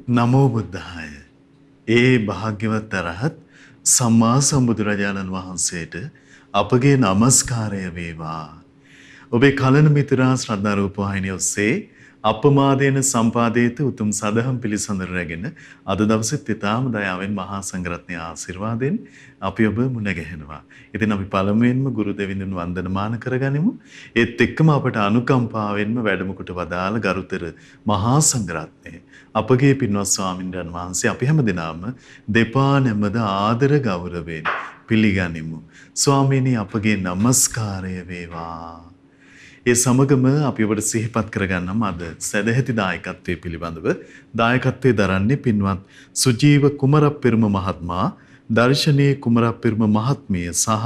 නමෝ බුද්ධාය. ඒ භාග්‍යවත් අරහත් සම්මා සම්බුදුරජාණන් වහන්සේට අපගේ নমස්කාරය වේවා. ඔබේ කලන මිතුරා ශ්‍රද්ධා රූප වාහිනිය ඔස්සේ අපමාදේන සම්පාදේත උතුම් සදහම් පිළිසඳර රැගෙන අද දවසෙත් ඊටාම දයාවෙන් මහා සංඝරත්නයේ ආශිර්වාදයෙන් අපි ඔබ මුණ ගැහෙනවා. ඉතින් අපි පළමුවෙන්ම ගුරු දෙවිඳුන් වන්දනමාන කරගනිමු. ඒත් එක්කම අපට අනුකම්පාවෙන්ම වැඩම කොට වදාළ ගරුතර මහා සංඝරත්නය අපගේ පින්වත් ස්වාමින්වයන් වහන්සේ අපි හැමදෙනාම දෙපා නැමද ආදර ගෞරවයෙන් පිළිගනිමු. ස්වාමීනි අපගේ নমස්කාරය වේවා. ඒ සමගම අපි ඔබට සිහිපත් කරගන්නම් අද සදැහැති දායකත්වයේ පිළිබඳව දායකත්වයේ දරන්නේ පින්වත් සුජීව කුමරප්පෙරුම මහත්මයා, දර්ශනී කුමරප්පෙරුම මහත්මිය සහ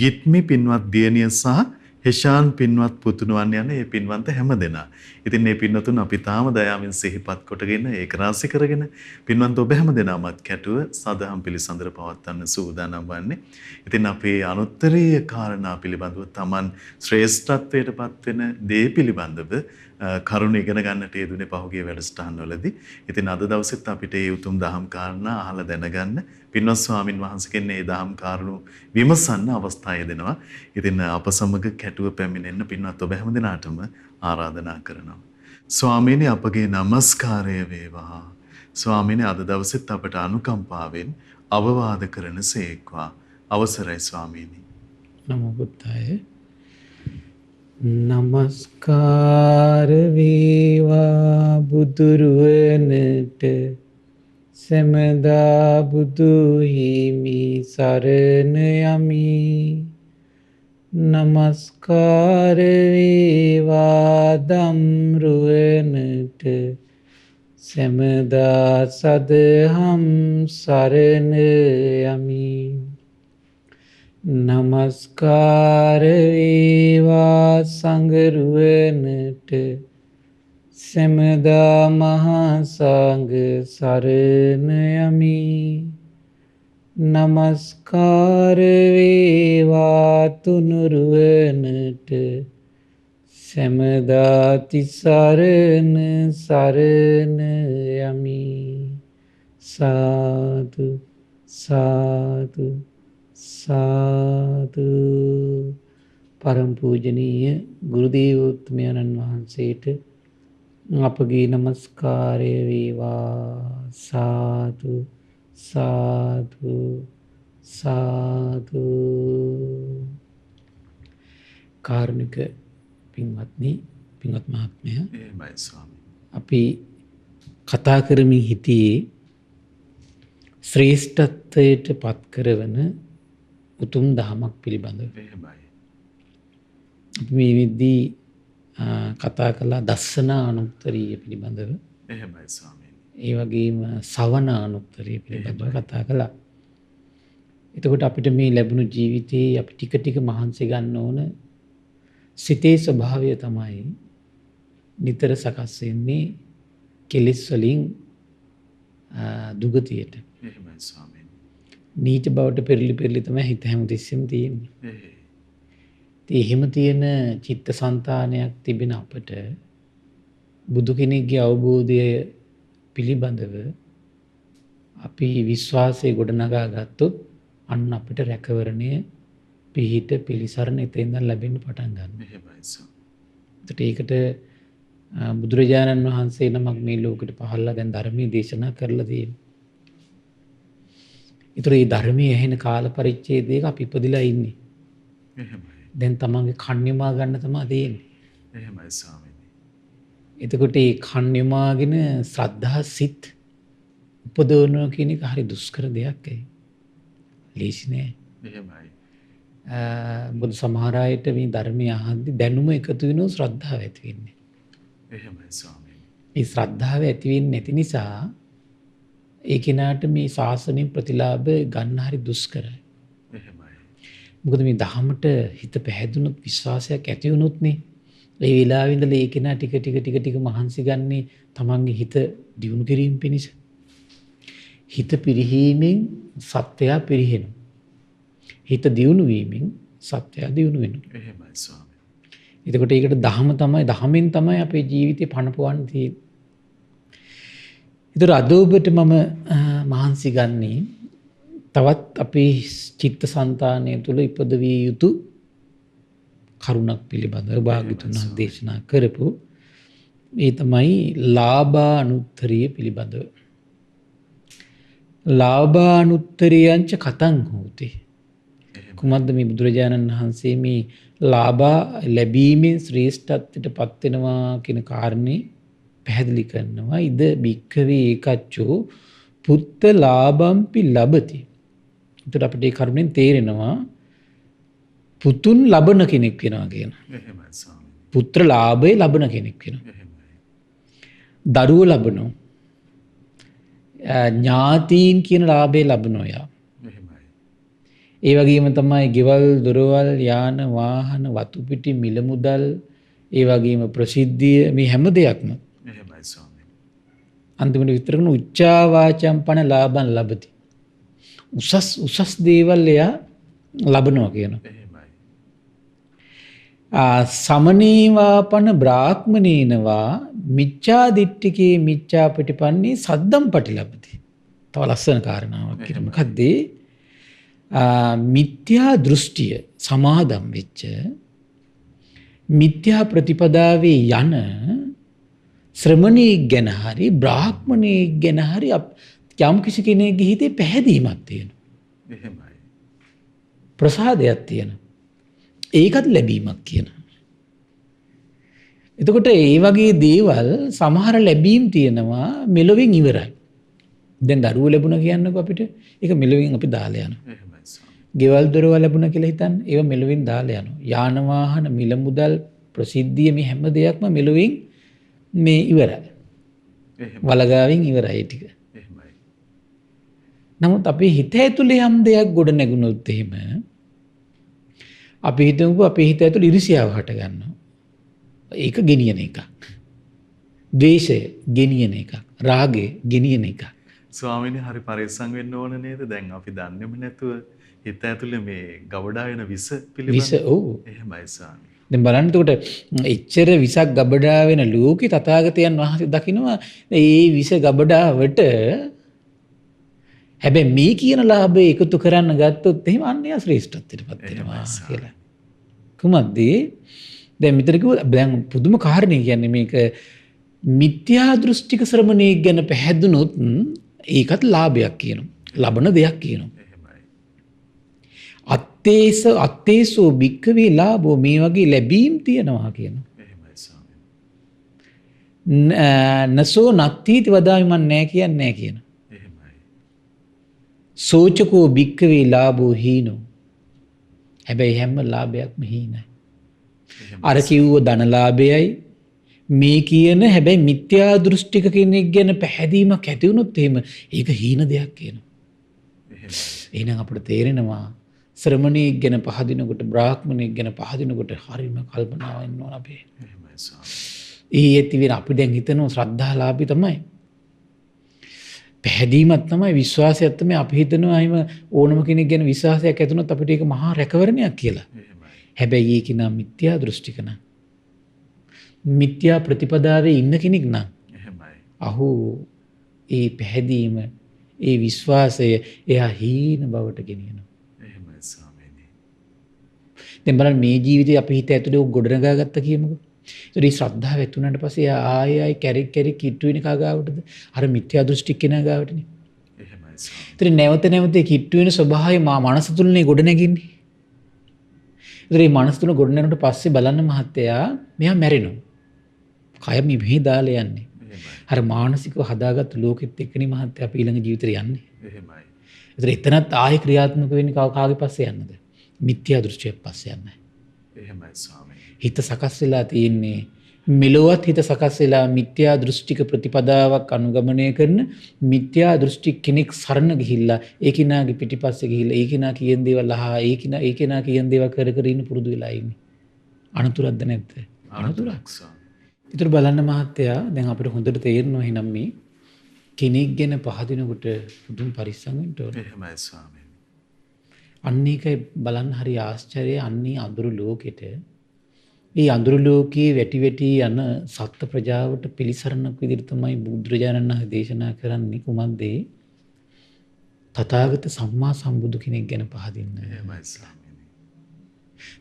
ගිත්මි පින්වත් දියණිය සහ හෙෂාන් පින්වත් පුතුණුවන් යන මේ පින්වන්ත හැමදෙනා. ඉතින් මේ පින්වතුන් අපි තාම දයාවෙන් සිහිපත් කොටගෙන ඒක රාශි කරගෙන පින්වන්ත ඔබ හැමදෙනාමත් කැටුව සදහම් පිළිසඳර පවත්වන්න සූදානම් වන්නේ. ඉතින් අපේ අනුත්තරීය කාරණා පිළිබඳව Taman ශ්‍රේෂ්ඨත්වයටපත් වෙන දේ පිළිබඳව කරුණ ඉගෙන ගන්නට යෙදුනේ පහුගිය වැඩසටහන්වලදී. ඉතින් අද දවසෙත් අපිට මේ උතුම් දහම් කාරණා අහලා දැනගන්න පින්වත් ස්වාමින් වහන්සේගෙන් මේ දහම් කාරණු විමසන්න අවස්ථාව දෙනවා. ඉතින් අප සමග කැටුව පැමිණෙන්න පින්වත් ඔබ හැමදෙනාටම ආරාධනා කරනවා. ස්වාමීනි අපගේ নমස්කාරය වේවා. ස්වාමීනි අද දවසෙත් අපට අනුකම්පාවෙන් අවවාද කරන සේක්වා. අවසරයි ස්වාමීනි. නමෝ බුද්ධාය. නමස්කාර වේවා බුදුරුවනට සමදා බුදු හිමි සරණ යමි. නමස්කාර වේවා ධම්රුවනට සමදා සදහම් සරණ යමි. නමස්කාර වේවා සංඝරුවනට සමදා මහා සංඝ සරණ යමි. නමස්කාර වේවා තුනුරුවනට සමදා තිසරණ සරණ යමි. සාදු සාදු සාදු. පරම පූජනීය ගුරුදේවෝත්තමයන්න් වහන්සේට අපගේ নমස්කාරය වේවා. සාදු සාදු සාදු. කාරුණික පින්වත්නි, පින්වත් මහත්මයා, එහෙමයි ස්වාමී. අපි කතා කරමින් හිටියේ ශ්‍රේෂ්ඨත්වයට පත් කරවන උතුම් දහමක් පිළිබඳව. එහෙමයි. අපි මේ විද්දී කතා කළා දස්සනා අනුත්තරීය පිළිබඳව. එහෙමයි ස්වාමීනි. ඒ වගේම සවන අනුත්තරීය පිළිබඳව කතා කළා. එතකොට අපිට මේ ලැබුණු ජීවිතේ අපි ටික ටික මහන්සි ගන්න ඕන. සිතේ ස්වභාවය තමයි නිතර සකස් වෙන්නේ කෙලෙස් වලින් දුගතියට. එහෙමයි ස්වාමීනි. නීච බවට පෙරලි තමයි හිත හැමතිස්සෙම තියෙන්නේ. ඉතින් එහෙම තියෙන චිත්තසංතානයක් තිබෙන අපට බුදු කෙනෙක්ගේ අවබෝධය පිළිබඳව අපි විශ්වාසය ගොඩනගා ගත්තොත් අන්න අපිට රැකවරණය පිහිට පිළිසරණ එතෙන්ද ලැබෙන්න පටන් ගන්නවා. එහෙමයි ස්වාමී. ඒකට බුදුරජාණන් වහන්සේ නමක් මේ ලෝකෙට පහළලා දැන් ධර්මයේ දේශනා කරලා තියෙනවා. ඒතර මේ ධර්මයේ ඇහෙන කාල පරිච්ඡේදයක අපි ඉපදිලා ඉන්නේ. එහෙමයි. දැන් තමන්ගේ කන් යමා ගන්න තමයි තියෙන්නේ. එහෙමයි ස්වාමීනි. එතකොට මේ කන් යමාගෙන ශ්‍රද්ධා සිත් උපදවනවා කියන එක හරි දුෂ්කර දෙයක්. ලේසි නෑ. එහෙමයි. බුදු සමහර අයට මේ ධර්මය අහද්දි දැනුම එකතු වෙනවා, ශ්‍රද්ධාව ඇති වෙන්නේ. එහෙමයි ස්වාමීනි. මේ ශ්‍රද්ධාව ඇති වෙන්නේ නැති නිසා ඒ කෙනාට මේ ශාසනයෙන් ප්‍රතිලාභ ගන්න හරි දුෂ්කරයි. එහෙමයි. මොකද මේ ධහමට හිත පැහැදුනොත්, විශ්වාසයක් ඇති වුණොත් නේ ඒ වෙලාවෙ ඉඳලා ඒ කෙනා ටික ටික මහන්සි ගන්නේ තමන්ගේ හිත දියුණු කිරීම පිණිස. හිත පිරිහීමෙන් සත්‍යය පිරිහෙනවා. හිත දියුණු වීමෙන් සත්‍යය දියුණු වෙනවා. එහෙමයි ස්වාමී. එතකොට ඒකට දහම තමයි, දහමෙන් තමයි අපේ ජීවිතේ පණපවන්න තියෙන්නේ. ඒතර අද ඔබට මම මහන්සි ගන්නේ තවත් අපේ චිත්තසංතානය තුළ ඉපදවිය යුතු කරුණක් පිළිබඳව භාග්‍යවතුන් වහන්සේ දේශනා කරපු ඒ තමයි ලාභානුත්තරිය පිළිබඳව. ලාභානුත්තරියංච කතං හෝති. කුමද්ද මේ බුදුරජාණන් වහන්සේ මේ ලාභා ලැබීමෙන් ශ්‍රේෂ්ඨත්වයට පත් වෙනවා කියන කාරණේ පැහැදිලි කරනවා. ඉද භික්ඛවේ ඒකච්චෝ පුත්ත ලාභම්පි ලබති. ඒකට අපිට ඒ කරුණෙන් තේරෙනවා පුතුන් ලබන කෙනෙක් වෙනවා කියන. එහෙමයි ස්වාමීනි. පුත්‍ර ලාභය ලබන කෙනෙක් වෙනවා. එහෙමයි. දරුවෝ ලබනවා. ඥාතීන් කියන ලාභය ලබනවා යා. එහෙමයි. ඒ වගේම තමයි ගෙවල් දොරවල් යාන වාහන වතු පිටි මිල මුදල් ඒ වගේම ප්‍රසිද්ධිය මේ හැම දෙයක්ම එහෙමයි ස්වාමීනි. අන්තිමට විතර කරන උච්චා වාචම් පන ලාභං ලබති. උසස් දේවල් එයා ලබනවා කියනවා. එහෙමයි. සමනීවාපන බ්‍රාහ්මණේනවා මිච්ඡා දිට්ඨිකේ මිච්ඡා ප්‍රතිපන්නේ සද්දම් පටිලබති. තව ලස්සන කාරණාවක් කියන මොකද්ද? මිත්‍යා දෘෂ්ටිය සමාදම් වෙච්ච මිත්‍යා ප්‍රතිපදාවේ යන ශ්‍රමණී ගැන හරි බ්‍රාහ්මණී ගැන හරි යම් කිසි කෙනෙකුගේ හිතේ පැහැදීමක් තියෙනවා. එහෙමයි. ප්‍රසාදයක් තියෙනවා. ඒකත් ලැබීමක් කියන. එතකොට ඒ වගේ දේවල් සමහර ලැබීම් තියෙනවා මෙලොවින් ඉවරයි. දැන් දරුවෝ ලැබුණා කියන්නකෝ අපිට. ඒක මෙලොවින් අපි දාලා යනවා. එහෙමයි ස්වාමීනි. ගෙවල් දොරවල් ලැබුණා කියලා හිතන්න. ඒව මෙලොවින් දාලා යනවා. යාන වාහන මිල මුදල් ප්‍රසිද්ධිය මේ හැම දෙයක්ම මෙලොවින් මේ ඉවරයි. එහෙමයි. වලගාවෙන් ඉවරයි ටික. එහෙමයි. නමුත් අපේ හිත ඇතුලේ යම් දෙයක් ගොඩ නැගුණොත් එහෙම අපි හිතමුකෝ අපේ හිත ඇතුලේ ඉරිසියාව හට ගන්නවා. ඒක ගෙනියන එකක්. ද්වේෂය ගෙනියන එකක්. රාගය ගෙනියන එකක්. ස්වාමීනි හරි පරිස්සම් වෙන්න ඕන නේද? දැන් අපි දන්නේම නැතුව හිත ඇතුලේ මේ ගවඩා වෙන විස පිළිබඳ. විස ඔව්. එහෙමයි ස්වාමීනි. දැන් බලන්න එතකොට එච්චර විසක් ගබඩා වෙන ලෝකේ තථාගතයන් වහන්සේ දකිනවා ඒ විස ගබඩාවට හැබැයි මේ කියන ලාභය එකතු කරන්න ගත්තොත් එහෙම අන්‍ය ශ්‍රේෂ්ඨත්වයටපත් වෙනවා කියලා. කුමක්ද? දැන් මෙතන කිව්ව දැන් පුදුම කාරණේ කියන්නේ මේක මිත්‍යා දෘෂ්ටික ශ්‍රමණයෙක් ගැන පැහැදුනොත් ඒකත් ලාභයක් කියනවා. ලබන දෙයක් කියනවා. එහෙමයි. අත්තේසෝ භික්ඛවේ ලාභෝ මේ වගේ ලැබීම් තියනවා කියනවා. එහෙමයි ස්වාමීනි. නසෝ නත්ථීති වදාමි මන් නෑ කියන්නේ නෑ කියනවා. සෝචකෝ භික්ඛවේ ලාභෝ හීනෝ. හැබැයි හැම ලාභයක්ම හීනයි. අර කිව්ව ධනලාභයයි මේ කියන හැබැයි මිත්‍යා දෘෂ්ටික කෙනෙක් ගැන පැහැදීමක් ඇති වුණොත් එහෙම ඒක හීන දෙයක් කියනවා. එහෙනම් අපිට තේරෙනවා ශ්‍රමණයෙක් ගැන පහදිනකොට බ්‍රාහ්මණයෙක් ගැන පහදිනකොට හරිම කල්පනාවක් වෙන්න ඕන අපේ. ඒ ඇති වෙන අපි දැන් හිතනවා ශ්‍රද්ධාලාභී තමයි. පැහැදීමක් තමයි විශ්වාසයක් තමයි අපි හිතනවා එහෙම ඕනම කෙනෙක් ගැන විශ්වාසයක් ඇති වුණොත් අපිට ඒක මහා රැකවරණයක් කියලා. හැබැයි ඒක නම් මිත්‍යා දෘෂ්ටික නම් මිත්‍යා ප්‍රතිපදාවේ ඉන්න කෙනෙක් නම් අහෝ ඒ පැහැදීම ඒ විශ්වාසය එයා හීන බවට ගෙනියනවා. එහෙමයි ස්වාමීනි. දැන් බලන්න මේ ජීවිතේ අපි හිත ඇතුලේ ගොඩනගා ගත්ත කියමුකෝ. ඒ ශ්‍රද්ධාව ඇති වුණාට පස්සේ ආයෙ කැරෙක් කිට්ටු වෙන කාගාවටද? අර මිත්‍යා දෘෂ්ටික කෙනා ගාවටනේ. එහෙමයි ස්වාමීනි. ඒතර නැවත කිට්ටු වෙන ස්වභාවය මනස තුලනේ ගොඩ නැගින්නේ. ඒතර මේ මනස තුල ගොඩ නැගුණට පස්සේ බලන්න මහත්තයා මෙයා මැරෙනවා. කය මෙහි දාලා යන්නේ. අර මානසිකව හදාගත්තු ලෝකෙත් එක්කනේ මහත්තයා අපි ඊළඟ ජීවිතේ යන්නේ. එහෙමයි. ඒතර එතනත් ආයෙ ක්‍රියාත්මක වෙන්නේ කාගේ පස්සේ යන්නද? මිත්‍යා දෘෂ්ටියක් පස්සේ යන්නේ. එහෙමයි ස්වාමීනි. හිත සකස් වෙලා තියෙන්නේ මෙලොවත් හිත සකස් වෙලා මිත්‍යා දෘෂ්ටික ප්‍රතිපදාවක් අනුගමනය කරන මිත්‍යා දෘෂ්ටික කෙනෙක් සරණ ගිහිල්ලා ඒ කෙනාගේ පිටිපස්සේ ගිහිල්ලා ඒ කෙනා කියන දේවල් අහා ඒ කෙනා කියන දේවල් කර කර ඉන්න පුරුදු වෙලා ඉන්නේ. අනතුරක්ද නැද්ද? අනතුරක්. ඒතර බලන්න මහත්තයා දැන් අපිට හොඳට තේරෙනවා එහෙනම් මේ කෙනෙක් ගැන පහදිනකොට පුදුම පරිස්සම් වෙන්න ඕනේ. එහෙමයි ස්වාමීනි. අන්න ඒකයි බලන්න හරි ආශ්චර්යයි අන්නේ අඳුරු ලෝකෙට ඒ අඳුරු ලෝකයේ වැටි වැටි යන සත්ත්ව ප්‍රජාවට පිළිසරණක් විදිහට තමයි බුදුරජාණන් වහන්සේ දේශනා කරන්නේ කුමක්ද? තථාගත සම්මා සම්බුදු කෙනෙක් ගැන පහදින්න. එහෙමයි ස්වාමීනි.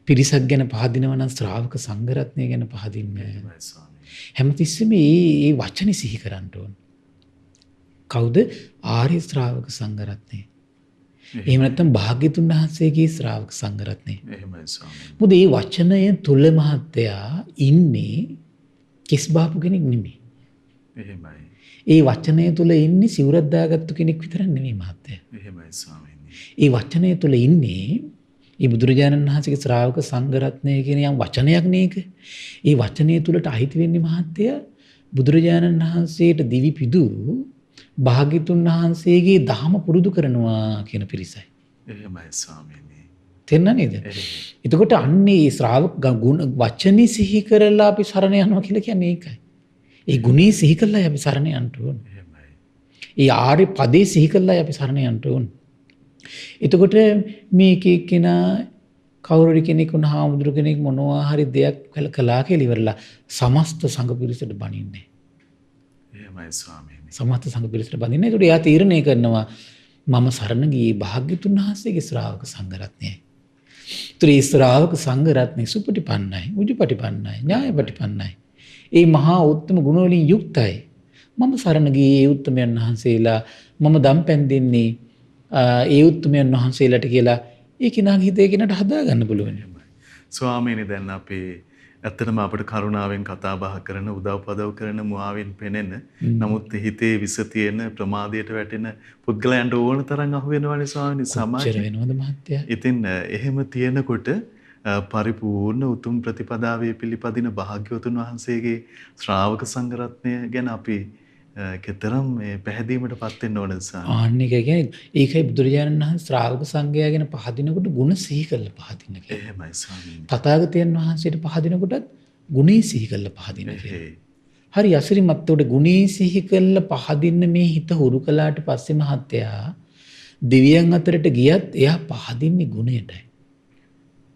පිරිසක් ගැන පහදිනවා නම් ශ්‍රාවක සංඝරත්නය ගැන පහදින්න. එහෙමයි ස්වාමීනි. හැමතිස්සෙම මේ වචනේ සිහි කරන්න ඕන. කවුද? ආර්ය ශ්‍රාවක සංඝරත්නය. එහෙම නැත්නම් භාග්‍යතුන් වහන්සේගේ ශ්‍රාවක සංඝරත්නය. එහෙමයි ස්වාමීනි. මොකද මේ වචනය තුල මහත්තයා ඉන්නේ කිස් බාපු කෙනෙක් නෙමෙයි. එහෙමයි. ඒ වචනය තුල ඉන්නේ සිවුරක් දාගත්තු කෙනෙක් විතර නෙමෙයි මහත්තයා. එහෙමයි ස්වාමීනි. ඒ වචනය තුල ඉන්නේ මේ බුදුරජාණන් වහන්සේගේ ශ්‍රාවක සංඝරත්නය කියන යම් වචනයක් නේක. ඒ වචනය තුලට අහිති වෙන්නේ මහත්තයා බුදුරජාණන් වහන්සේට දිවි පිදු භාග්‍යතුන් වහන්සේගේ දහම පුරුදු කරනවා කියන පිරිසයි. එහෙමයි ස්වාමීනි. තේරෙනා නේද? එතකොට අන්නේ ශ්‍රාවක ගුණ වචනේ සිහි කරලා අපි සරණ යනවා කියලා කියන්නේ ඒකයි. ඒ ගුණේ සිහි කරලා අපි සරණ යන්න ඕන. එහෙමයි. ඒ ආර්ය පදේ සිහි කරලා අපි සරණ යන්න ඕන. එතකොට මේක කෙනා කවුරු කෙනෙක් වුණ හාමුදුරු කෙනෙක් මොනවා හරි දෙයක් කළා කියලා ඉවරලා සමස්ත සංඝ පිරිසට බණින්නේ. එහෙමයි ස්වාමීනි. සමස්ත සංඝ පිරිසට බඳින්නේ. ඒකට එයා තීරණය කරනවා මම සරණ ගියේ භාග්‍යතුන් වහන්සේගේ ශ්‍රාවක සංඝරත්නයයි. ඒතර ඒ ශ්‍රාවක සංඝරත්නය සුපටිපන්නයි, උජුපටිපන්නයි, ඥායපටිපන්නයි. ඒ මහා උත්තම ගුණ වලින් යුක්තයි. මම සරණ ගියේ ඒ උත්තමයන් වහන්සේලා, මම දම්පැන් දෙන්නේ ඒ උත්තමයන් වහන්සේලාට කියලා ඒ කෙනාගේ හිතේ කෙනාට හදා ගන්න පුළුවන්. ස්වාමීනි දැන් අපි ඇත්තටම අපිට කරුණාවෙන් කතා බහ කරන උදව් පදව් කරන මුවාවෙන් පෙනෙන නමුත් හිතේ විස තියෙන ප්‍රමාදයට වැටෙන පුද්ගලයන්ට ඕන තරම් අහු වෙනවනේ ස්වාමීනි සමාජය. කොච්චර වෙනවද මහත්තයා? ඉතින් එහෙම තියෙනකොට පරිපූර්ණ උතුම් ප්‍රතිපදාවේ පිළිපදින භාග්‍යවතුන් වහන්සේගේ ශ්‍රාවක සංඝරත්නය ගැන අපි කෙතරම් මේ පැහැදීමටපත් වෙන්න ඕනද ස්වාමීනි? ආන්න එක කියන්නේ ඒකයි බුදුරජාණන් වහන්සේ ශ්‍රාවක සංඝයා ගැන පහදිනකොට ගුණ සිහි කරලා පහදින්න කියලා. එහෙමයි ස්වාමීනි. තථාගතයන් වහන්සේට පහදිනකොටත් ගුණේ සිහි කරලා පහදින්න කියලා. හරි අසිරිමත් උඩ ගුණේ සිහි කරලා පහදින්න මේ හිත හුරු කළාට පස්සේ මහත්තයා දෙවියන් අතරට ගියත් එයා පහදින්නේ ගුණයටයි.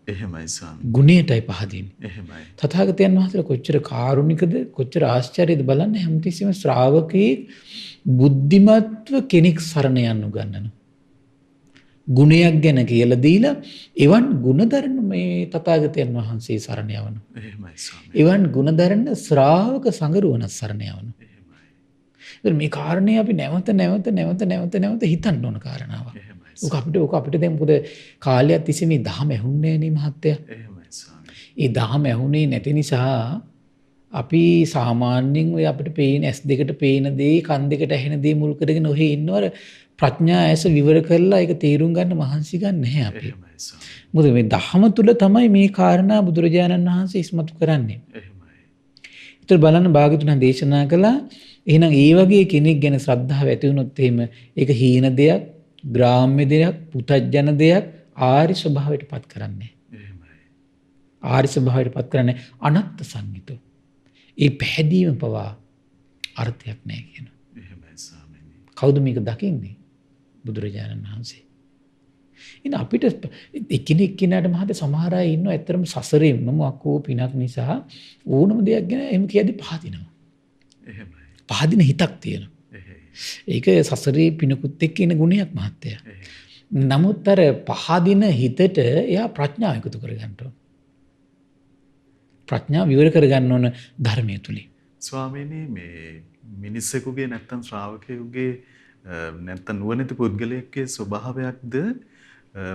එහෙමයි ස්වාමීනි. ගුණයටයි පහදින්නේ. එහෙමයි. තථාගතයන් වහන්සේලා කොච්චර කාරුණිකද කොච්චර ආශ්චර්යද බලන්න හැමතිස්සෙම ශ්‍රාවකේ බුද්ධිමත්ව කෙනෙක් සරණ යන්න උගන්වනවා. ගුණයක් ගැන කියලා දීලා එවන් ගුණධර්ම මේ තථාගතයන් වහන්සේ සරණ යවනවා. එහෙමයි ස්වාමීනි. එවන් ගුණධර්ම ශ්‍රාවක සංගරුවන සරණ යවනවා. එහෙමයි. මේ කාරණේ අපි නැවත හිතන්න ඕන කාරණාවක්. එහෙමයි. ඕක අපිට දැන් මොකද කාලයක් තිස්සේ මේ දහම ඇහුන්නේ නේ මහත්තයා. එහෙමයි ස්වාමීනි. ඒ දහම ඇහුනේ නැති නිසා අපි සාමාන්‍යයෙන් ඔය අපිට පේන S2කට පේන දේ කන් දෙකට ඇහෙන දේ මුල් කරගෙන ඔහේ ඉන්නවර ප්‍රඥා ඇස විවර කරලා ඒක තේරුම් ගන්න මහන්සි ගන්න නැහැ අපි. එහෙමයි ස්වාමීනි. මොකද මේ දහම තුල තමයි මේ කාරණා බුදුරජාණන් වහන්සේ ඉස්මතු කරන්නේ. එහෙමයි. ඒතර බලන්න භාග්‍යතුන් දේශනා කළා එහෙනම් ඒ වගේ කෙනෙක් ගැන ශ්‍රද්ධාව ඇති වුණොත් එහෙම ඒක හීන දෙයක්, ග්‍රාම්‍ය දෙයක්, පුතජන දෙයක් ආර්ය ස්වභාවයට පත් කරන්නේ. එහෙමයි. ආර්ය ස්වභාවයට පත් කරන්නේ අනත්ත් සංගීතෝ. ඒ පැහැදීම පවා අර්ථයක් නැහැ කියනවා. එහෙමයි ස්වාමීනි. කවුද මේක දකින්නේ? බුදුරජාණන් වහන්සේ. ඉතින් අපිට එකිනෙක කෙනාට මහත සමහර අය ඉන්නවා ඇත්තටම සසරෙම මොකෝ පිනක් නිසා ඕනම දෙයක් ගැන එහෙම කියද්දි පහදිනවා. එහෙමයි. පහදින හිතක් තියෙනවා. ඒක සසරේ පිනකුත් එක්ක එන ගුණයක් මහත්තයා. නමුත් අර පහදින හිතට එයා ප්‍රඥාව එකතු කරගන්න ඕන. ප්‍රඥාව විවර කරගන්න ඕන ධර්මයේ තුලින්. ස්වාමීනි මේ මිනිස්සෙකුගේ නැත්තම් ශ්‍රාවකයෙකුගේ නැත්තම් නුවණැති පුද්ගලයෙක්ගේ ස්වභාවයක්ද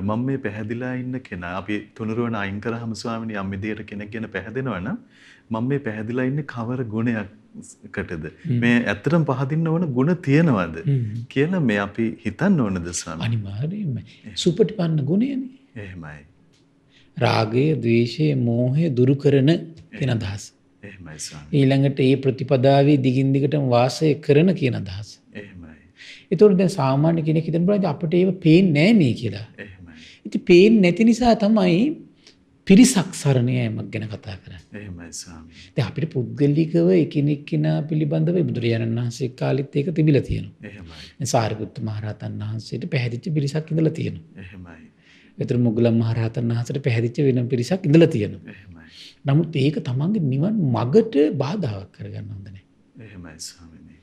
මම මේ පැහැදිලා ඉන්න කෙනා අපි තුනුරුවන අයින් කරාම ස්වාමීනි යම් විදියට කෙනෙක් ගැන පැහැදෙනවා නම් මම මේ පැහැදිලා ඉන්නේ කවර ගුණයකටද මේ ඇත්තටම පහදින්න ඕන ගුණ තියනවද කියලා මේ අපි හිතන්න ඕනද ස්වාමීනි? අනිවාර්යයෙන්ම සුපටිපන්න ගුණයනේ. එහෙමයි. රාගය, ද්වේෂය, මෝහය දුරු කරන කියන අදහස. එහෙමයි ස්වාමීනි. ඊළඟට ඒ ප්‍රතිපදාවේ දිගින් දිගටම වාසය කරන කියන අදහස. එහෙමයි. ඒතකොට දැන් සාමාන්‍ය කෙනෙක් හිතන බලද්දී අපිට ඒව පේන්නේ නැහැ නේ කියලා. එහෙමයි. ඉතින් පේන්නේ නැති නිසා තමයි පිරිසක් සරණ යෑමක් ගැන කතා කරන්නේ. එහෙමයි ස්වාමීනි. දැන් අපිට පුද්ගලිකව එකිනෙක කෙනා පිළිබඳව බුදුරජාණන් වහන්සේ කාලෙත් ඒක තිබිලා තියෙනවා. එහෙමයි. සාරිපුත්ත මහ රහතන් වහන්සේට පැහැදිච්ච පිරිසක් ඉඳලා තියෙනවා. එහෙමයි. ඒතර මුගලන් මහරහතන් වහන්සේට පැහැදිච්ච වෙන පිරිසක් ඉඳලා තියෙනවා. එහෙමයි. නමුත් ඒක තමන්ගේ නිවන් මගට බාධාවක් කරගන්න හොඳ නැහැ. එහෙමයි ස්වාමීනි.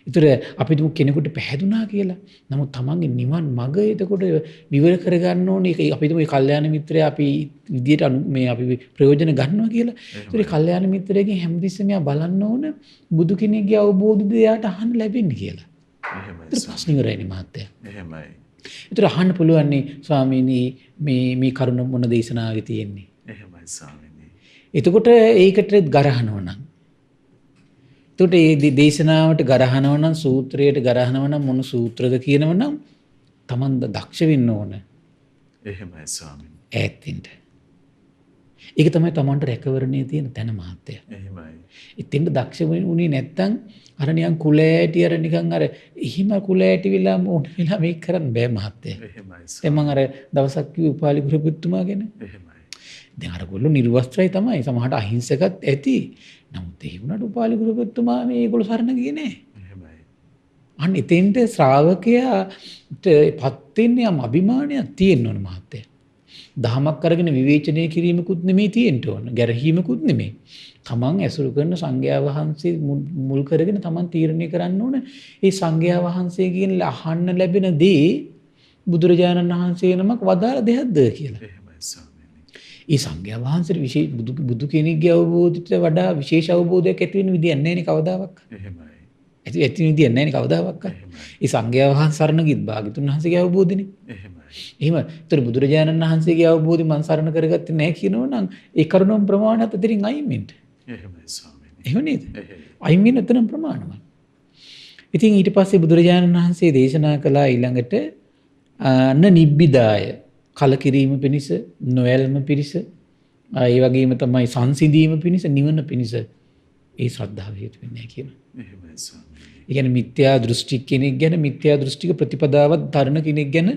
ඒතර අපි දුක කෙනෙකුට පැහැදුනා කියලා. නමුත් තමන්ගේ නිවන් මග එතකොට විවර කරගන්න ඕනේ. ඒක අපි දුක කල්යාණ මිත්‍රයා අපි විදියට මේ අපි ප්‍රයෝජන ගන්නවා කියලා. ඒතර කල්යාණ මිත්‍රයෙක්ගෙන් හැමතිස්සෙම යා බලන්න ඕන බුදු කෙනෙක්ගේ අවබෝධය එයාට අහන්න ලැබෙන්නේ කියලා. එහෙමයි. ඒතර ප්‍රශ්න ඉවරයිනේ මහත්තයා. එහෙමයි. ඒතර අහන්න පුළුවන් ස්වාමීනි මේ කරුණ මොන දේශනාවේ තියෙන්නේ. එහෙමයි ස්වාමීනි. එතකොට ඒකට ගරහනවා නම් එතකොට මේ දේශනාවට ගරහනවා නම් සූත්‍රයට ගරහනවා නම් මොන සූත්‍රද කියනව නම් Taman දක්ෂ වෙන්න ඕන. එහෙමයි ස්වාමීනි. ඈත්ින්ද. ඒක තමයි Tamanට රැකවරණේ තියෙන තැන මහත්තයා. එහෙමයි. ඉතින් දක්ෂ වුණේ නැත්තම් අර නිකන් කුලෑටි අර නිකන් අර එහිම කුලෑටි වෙලා ඕන වෙලා මේක කරන්න බෑ මහත්තයා. එහෙමයි. දැන් මම අර දවසක් කිව්ව උපාලි ගුරුපුතුමා ගැන. එහෙමයි. දැන් අර ගොල්ලෝ නිර්වස්ත්‍රයි තමයි. සමහරට අහිංසකත් ඇති. නමුත් ඒ වුණාට උපාලි ගුරුපුතුමා මේගොල්ලෝ සරණ ගියේ නෑ. එහෙමයි. අන්න එතෙන්ට ශ්‍රාවකයාට පත් වෙන්නේ යම් අභිමානයක් තියෙන්න ඕන මහත්තයා. දහමක් අරගෙන විවේචනය කිරීමකුත් නෙමෙයි තියෙන්න ඕන. ගැරහීමකුත් නෙමෙයි. තමන් ඇසුරු කරන සංඝයා වහන්සේ මුල් කරගෙන තමන් තීරණය කරන්න ඕන. ඒ සංඝයා වහන්සේගෙන් අහන්න ලැබෙන දේ බුදුරජාණන් වහන්සේ නමක් වදාළ දෙයක්ද කියලා. එහෙමයි ස්වාමීනි. ඒ සංඝයා වහන්සේට විශේෂ බුදු කෙනෙක්ගේ අවබෝධයට වඩා විශේෂ අවබෝධයක් ඇති වෙන විදියක් නැහැ නේ කවදාවත්. එහෙමයි. ඇති විදියක් නැහැ නේ කවදාවත්. ඒ සංඝයා වහන්සේ සරණ ගිත් භාග්‍යතුන් වහන්සේගේ අවබෝධනේ. එහෙමයි. එහෙම. ඒතර බුදුරජාණන් වහන්සේගේ අවබෝධය මන් සරණ කරගත්තේ නැහැ කියනවනම් ඒ කරුණම් ප්‍රමාණات අතරින් අයින් වෙන්න. එහෙමයි ස්වාමීනි. එහෙම නේද? අයින් වෙන එතන ප්‍රමාණවත්. ඉතින් ඊට පස්සේ බුදුරජාණන් වහන්සේ දේශනා කළා ඊළඟට නිබ්බිදාය කලකිරීම පිණිස නොයල්ම පිණිස ඒ වගේම තමයි සංසිඳීම පිණිස නිවන පිණිස ඒ ශ්‍රද්ධාව හේතු වෙන්නේ කියනවා. එහෙමයි ස්වාමීනි. ඒ කියන්නේ මිත්‍යා දෘෂ්ටි කෙනෙක් ගැන මිත්‍යා දෘෂ්ටික ප්‍රතිපදාවක් ධර්ම කෙනෙක් ගැන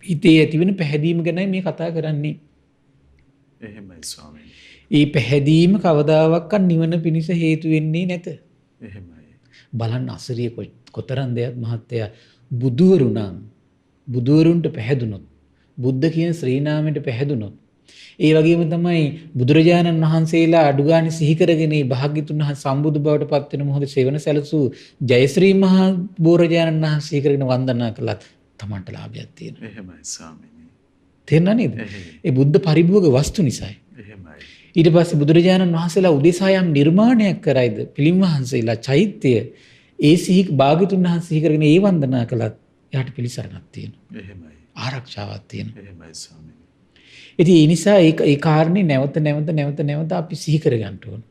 හිතේ ඇතිවෙන පැහැදීම ගැනයි මේ කතා කරන්නේ. එහෙමයි ස්වාමීනි. ඒ පැහැදීම කවදාවත් නිවන පිණිස හේතු වෙන්නේ නැත. එහෙමයි. බලන්න අසරිය කොතරම් දෙයක් මහත්තයා බුදුවරුන්ට පැහැදුනොත් බුද්ධ කියන ශ්‍රී නාමයට පැහැදුනොත් ඒ වගේම තමයි බුදුරජාණන් වහන්සේලා අඩුගානේ සිහි කරගෙන මේ භාග්‍යතුන් වහන්සේ සම්බුදු බවට පත් වෙන මොහොතේ සෙවණ සැලසූ ජයශ්‍රී මහා බෝරජාණන් වහන්සේ සිහි කරගෙන වන්දනා කළත් තමන්ට ලාභයක් තියෙනවා. එහෙමයි ස්වාමීනි. තේරුණා නේද? ඒ බුද්ධ පරිභෝග වස්තු නිසායි. එහෙමයි. ඊට පස්සේ බුදුරජාණන් වහන්සේලා උදෙසා යම් නිර්මාණයක් කරයිද පිළිම වහන්සේලා චෛත්‍ය ඒ සිහි භාග්‍යතුන් වහන්සේ සිහි කරගෙන ඒ වන්දනා කළත් එයාට පිළිසරණක් තියෙනවා. එහෙමයි. ආරක්ෂාවක් තියෙනවා. එහෙමයි ස්වාමීනි. ඉතින් ඒ නිසා ඒ කාරණේ නැවත අපි සිහි කරගන්න ඕන.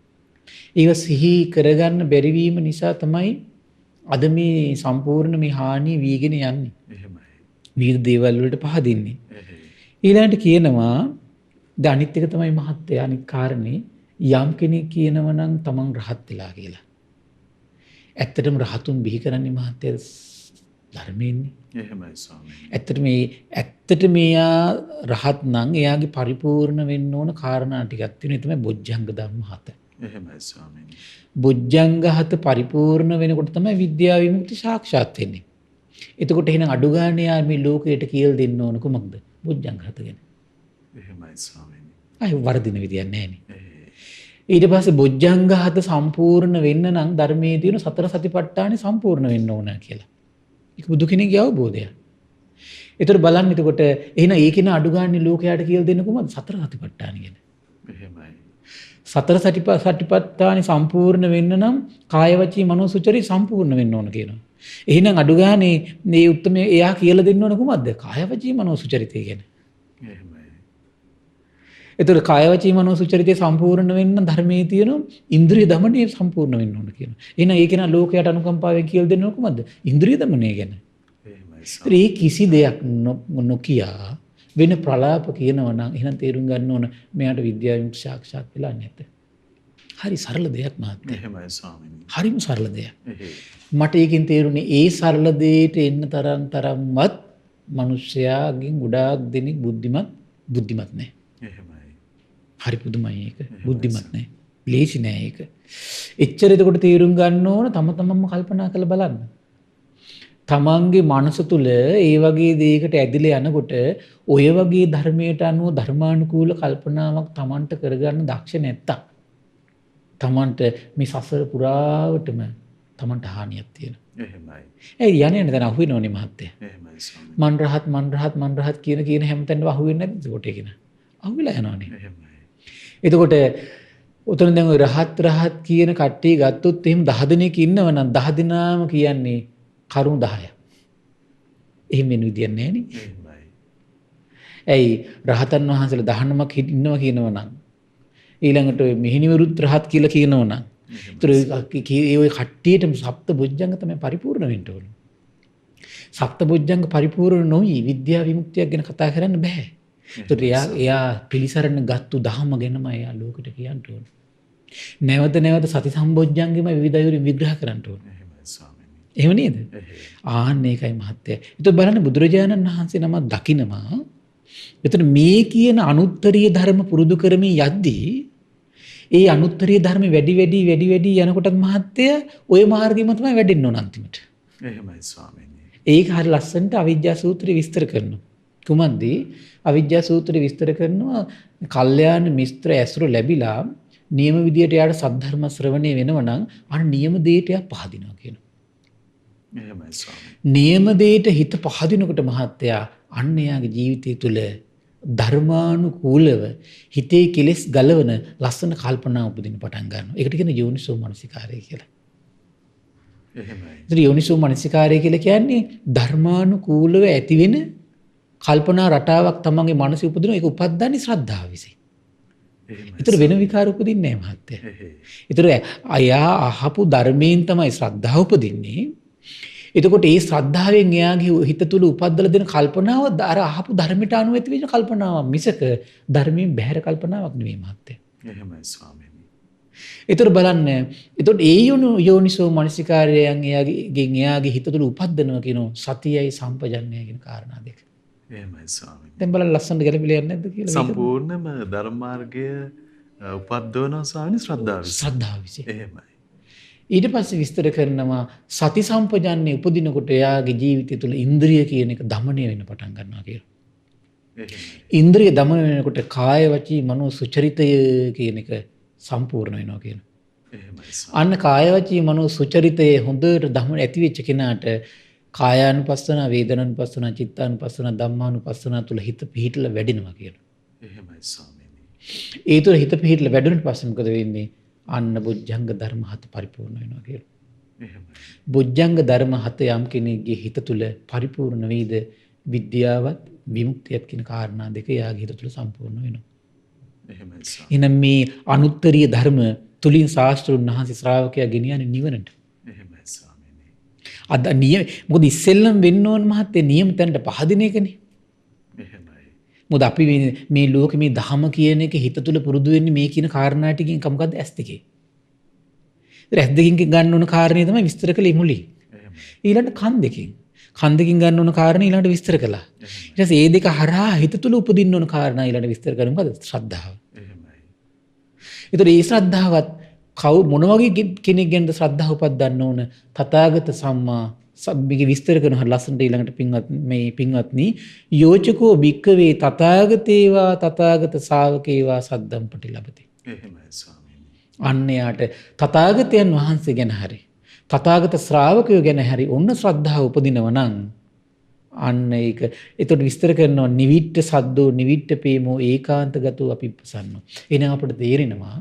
ඒක සිහි කරගන්න බැරි වීම නිසා තමයි අද මේ සම්පූර්ණ මේ හානිය වීගෙන යන්නේ. එහෙමයි. විවිධ දේවල් වලට පහදින්නේ. එහෙයි. ඊළඟට කියනවා අනිත් එක තමයි මහත්ය අනිත් කාරණේ යම් කෙනෙක් කියනවා නම් තමන් රහත් වෙලා කියලා. ඇත්තටම රහතුන් බිහි කරන්නේ මහත්ය ධර්මයෙන්නේ. එහෙමයි ස්වාමීනි. ඇත්තට මෙයා රහත් නම් එයාගේ පරිපූර්ණ වෙන්න ඕන කාරණා ටිකක් තියෙනවා. ඒ තමයි බොජ්ජංග ධර්ම 7. එහෙමයි ස්වාමීනි. බොජ්ජංග 7 පරිපූර්ණ වෙනකොට තමයි විද්‍යා විමුක්ති සාක්ෂාත් වෙන්නේ. එතකොට එහෙනම් අඩු ගන්න යා මේ ලෝකයට කියලා දෙන්න ඕන කොමක්ද? බොජ්ජංග 7 ගැන. එහෙමයි ස්වාමීනි. අය වර්ධින විදියක් නැහැ නේ. එහෙයි. ඊට පස්සේ බොජ්ජංග 7 සම්පූර්ණ වෙන්න නම් ධර්මයේ තියෙන සතර සතිපට්ඨානෙ සම්පූර්ණ වෙන්න ඕන කියලා. ඒක බුදු කෙනෙක්ගේ අවබෝධය. ඒතර බලන්න එතකොට එහෙනම් ඒකින අඩු ගන්න ලෝකයට කියලා දෙන්න කොහොමද සතර සතිපට්ඨාන ගැන. එහෙමයි. සතර සතිපට්ඨානෙ සම්පූර්ණ වෙන්න නම් කාය වචී මනෝ සුචරි සම්පූර්ණ වෙන්න ඕන කියනවා. එහෙනම් අඩු ගානේ මේ උත්තරම එයා කියලා දෙන්න ඕන කොහොමද? කාය වචී මනෝ සුචරිතය ගැන. එහෙමයි. ඒතර කාය වචී මනෝ සුචරිතය සම්පූර්ණ වෙන්න ධර්මයේ තියෙන ඉන්ද්‍රිය දමනය සම්පූර්ණ වෙන්න ඕන කියනවා. එහෙනම් ඒකේන ලෝකයට අනුකම්පාවෙන් කියලා දෙන්න ඕන කොහොමද? ඉන්ද්‍රිය දමනය ගැන. එහෙමයි. ඒ කිසි දෙයක් නොකියා වෙන ප්‍රලාප කියනවා නම් එහෙනම් තේරුම් ගන්න ඕන මෙයාට විද්‍යාවෙන් සාක්ෂාත් වෙලා නැත. හරි සරල දෙයක් මහත්තයා. එහෙමයි ස්වාමීනි. හරිම සරල දෙයක්. එහෙයි. මට ඒකෙන් තේරුනේ ඒ සරල දෙයට එන්න තරම්වත් මිනිස්යාගෙන් ගොඩාක් දෙනෙක් බුද්ධිමත් නැහැ. එහෙමයි. හරි පුදුමයි ඒක. බුද්ධිමත් නැහැ. ලේසි නෑ ඒක. එච්චර එතකොට තේරුම් ගන්න ඕන තම තමන්ම කල්පනා කරලා බලන්න. තමන්ගේ මනස තුළ ඒ වගේ දෙයකට ඇදිලා යනකොට ඔය වගේ ධර්මයට අනුව ධර්මානුකූල කල්පනාවක් තමන්ට කරගන්න දක්ෂ නැත්තම් තමන්ට මේ සසර පුරාවටම තමන්ට හානියක් තියෙනවා. එහෙමයි. ඒ යන්නේ දැන් අහුවෙනවනේ මහත්තයා. එහෙමයි ස්වාමීනි. මන් රහත් කියන හැමතැනම අහුවෙන්නේ නැද්ද ඒකට කියන? අහුවෙලා යනවනේ. එහෙමයි. එතකොට උතන දැන් ඔය රහත් කියන කට්ටිය ගත්තොත් එහෙම 10 දෙනෙක් ඉන්නවනම් 10 දෙනාම කියන්නේ කරුණ 10ක්. එහෙම වෙන විදියක් නැහැ නේ. එහෙමයි. ඇයි රහතන් වහන්සේලා 19ක් ඉන්නවා කියනවනම් ඊළඟට ඔය මිහිණිවරුත් රහත් කියලා කියනවනම් ඒතර ඔය කට්ටියටම සප්ත බොජ්ජංග තමයි පරිපූර්ණ වෙන්න ඕන. සප්ත බොජ්ජංග පරිපූර්ණ නොවි විද්‍යා විමුක්තියක් ගැන කතා කරන්න බෑ. ඒතර එයා පිළිසරණ ගත්තු ධහම ගැනම එයා ලෝකෙට කියන්න ඕන. නැවත සති සම්බොජ්ජංගෙම විවිධයුරින් විග්‍රහ කරන්න ඕන. එහෙමයි ස්වාමීනි. එහෙම නේද? ආන්න ඒකයි මහත්තයා. ඒතර බලන්න බුදුරජාණන් වහන්සේ නම දකිනවා. එතන මේ කියන අනුත්තරීය ධර්ම පුරුදු කරමින් යද්දී ඒ අනුත්තරීය ධර්ම වැඩි යනකොටත් මහත්තයා ওই මාර්ගෙම තමයි වැඩෙන්න ඕන අන්තිමට. එහෙමයි ස්වාමීනි. ඒක හරිය ලස්සනට අවිජ්ජා සූත්‍රය විස්තර කරනවා. කුමන්දි අවිජ්ජා සූත්‍රය විස්තර කරනවා කල්යාණ මිත්‍ර ඇසුර ලැබිලා නියම විදියට යාට සද්ධර්ම ශ්‍රවණය වෙනවා නම් අර නියම දෙයට යා පහදිනවා කියනවා. එහෙමයි ස්වාමීනි. නියම දෙයට හිත පහදිනකොට මහත්තයා අන්න යාගේ ජීවිතය තුළ ධර්මානුකූලව හිතේ කෙලෙස් ගලවන ලස්සන කල්පනා උපදින්න පටන් ගන්නවා. ඒකට කියන යෝනිසෝ මනසිකාරය කියලා. එහෙමයි. ඉතින් යෝනිසෝ මනසිකාරය කියලා කියන්නේ ධර්මානුකූලව ඇතිවෙන කල්පනා රටාවක් තමන්ගේ මනසේ උපදින ඒක උපද්දන්නේ ශ්‍රද්ධාව විසින්. එහෙමයි. ඒතර වෙන විකාර උපදින්නේ නැහැ මහත්තයා. එහෙ. ඒතර අයා අහපු ධර්මයෙන් තමයි ශ්‍රද්ධාව උපදින්නේ. එතකොට ඒ ශ්‍රද්ධාවෙන් එයාගේ හිත තුළ උපද්දලා දෙන කල්පනාව අර අහපු ධර්මයට අනුව ඇති වෙන කල්පනාවක් මිසක ධර්මයෙන් බැහැර කල්පනාවක් නෙවෙයි මහත්තයා. එහෙමයි ස්වාමීනි. ඒතර බලන්න. එතකොට ඒ යෝනිසෝ මනසිකාරයෙන් එයාගේ හිත තුළ උපද්දනවා කියන සතියයි සම්පජන්ණය කියන කාරණා දෙක. එහෙමයි ස්වාමීනි. දැන් බලන්න ලස්සනට ගැලපිලා යන්නේ නැද්ද කියලා. සම්පූර්ණම ධර්ම මාර්ගය උපද්දවන ස්වාමීනි ශ්‍රද්ධාව. ශ්‍රද්ධාව විසින්. එහෙමයි. ඊට පස්සේ විස්තර කරනවා සති සම්පජන්ණය උපදිනකොට එයාගේ ජීවිතය තුළ ඉන්ද්‍රිය කියන එක দমনය වෙන්න පටන් ගන්නවා කියලා. එහෙමයි. ඉන්ද්‍රිය দমনය වෙනකොට කාය වචී මනෝ සුචරිතය කියන එක සම්පූර්ණ වෙනවා කියනවා. එහෙමයි. අන්න කාය වචී මනෝ සුචරිතයේ හොඳට දමන ඇති වෙච්ච කෙනාට කායානුපස්සන, වේදනානුපස්සන, චිත්තානුපස්සන, ධම්මානුපස්සන තුල හිත පිහිටලා වැඩෙනවා කියනවා. එහෙමයි ස්වාමීනි. ඒ තුල හිත පිහිටලා වැඩුණාට පස්සේ මොකද වෙන්නේ? අන්න බොජ්ජංග ධර්ම හත පරිපූර්ණ වෙනවා කියනවා. එහෙමයි. බොජ්ජංග ධර්ම හත යම් කෙනෙක්ගේ හිත තුල පරිපූර්ණ වෙයිද විද්‍යාවත් විමුක්තියත් කියන කාරණා දෙක යාගේ හිත තුල සම්පූර්ණ වෙනවා. එහෙමයි ස්වාමීනි. එහෙනම් මේ අනුත්තරීය ධර්ම තුලින් ශාස්ත්‍රුන් වහන්සේ ශ්‍රාවකයා ගෙනියන්නේ නිවනට. එහෙමයි ස්වාමීනි. අද මොකද ඉස්සෙල්ලම වෙන්න ඕන මහත්තයා නියම තැනට පහදින එකනේ. එහෙමයි. මොකද අපි මේ ලෝකෙ මේ ධහම කියන එක හිත තුල පුරුදු වෙන්නේ මේ කියන කාරණා ටිකෙන් මොකද්ද ඇස් දෙකේ. ඇස් දෙකකින් ගන්න ඕන කාරණේ තමයි විස්තර කළේ මුලින්. එහෙමයි. ඊළඟට කන් දෙකෙන්. කන් දෙකකින් ගන්න ඕන කාරණේ ඊළඟට විස්තර කළා. ඊට පස්සේ මේ දෙක හරහා හිත තුල උපදින්න ඕන කාරණා ඊළඟට විස්තර කරමු. මොකද ශ්‍රද්ධාව. එහෙමයි. ඒතර මේ ශ්‍රද්ධාවත් මොන වගේ කෙනෙක් ගැනද ශ්‍රද්ධාව උපද්දන්න ඕන? තථාගත සම්මා සම්මිගේ විස්තර කරන ලස්සනට ඊළඟට පින්වත්නි යෝචකෝ භික්කවේ තථාගතේවා තථාගත ශාවකේවා සද්දම් පටිලබති. එහෙමයි ස්වාමීනි. අන්න යාට තථාගතයන් වහන්සේ ගැන හරි තථාගත ශ්‍රාවකයෝ ගැන හරි ඔන්න ශ්‍රද්ධාව උපදිනව නම් අන්න ඒක එතකොට විස්තර කරනවා නිවිට්ඨ සද්දෝ නිවිට්ඨ පේමෝ ඒකාන්තගතෝ අපිප්පසන්නෝ. එහෙනම් අපිට තේරෙනවා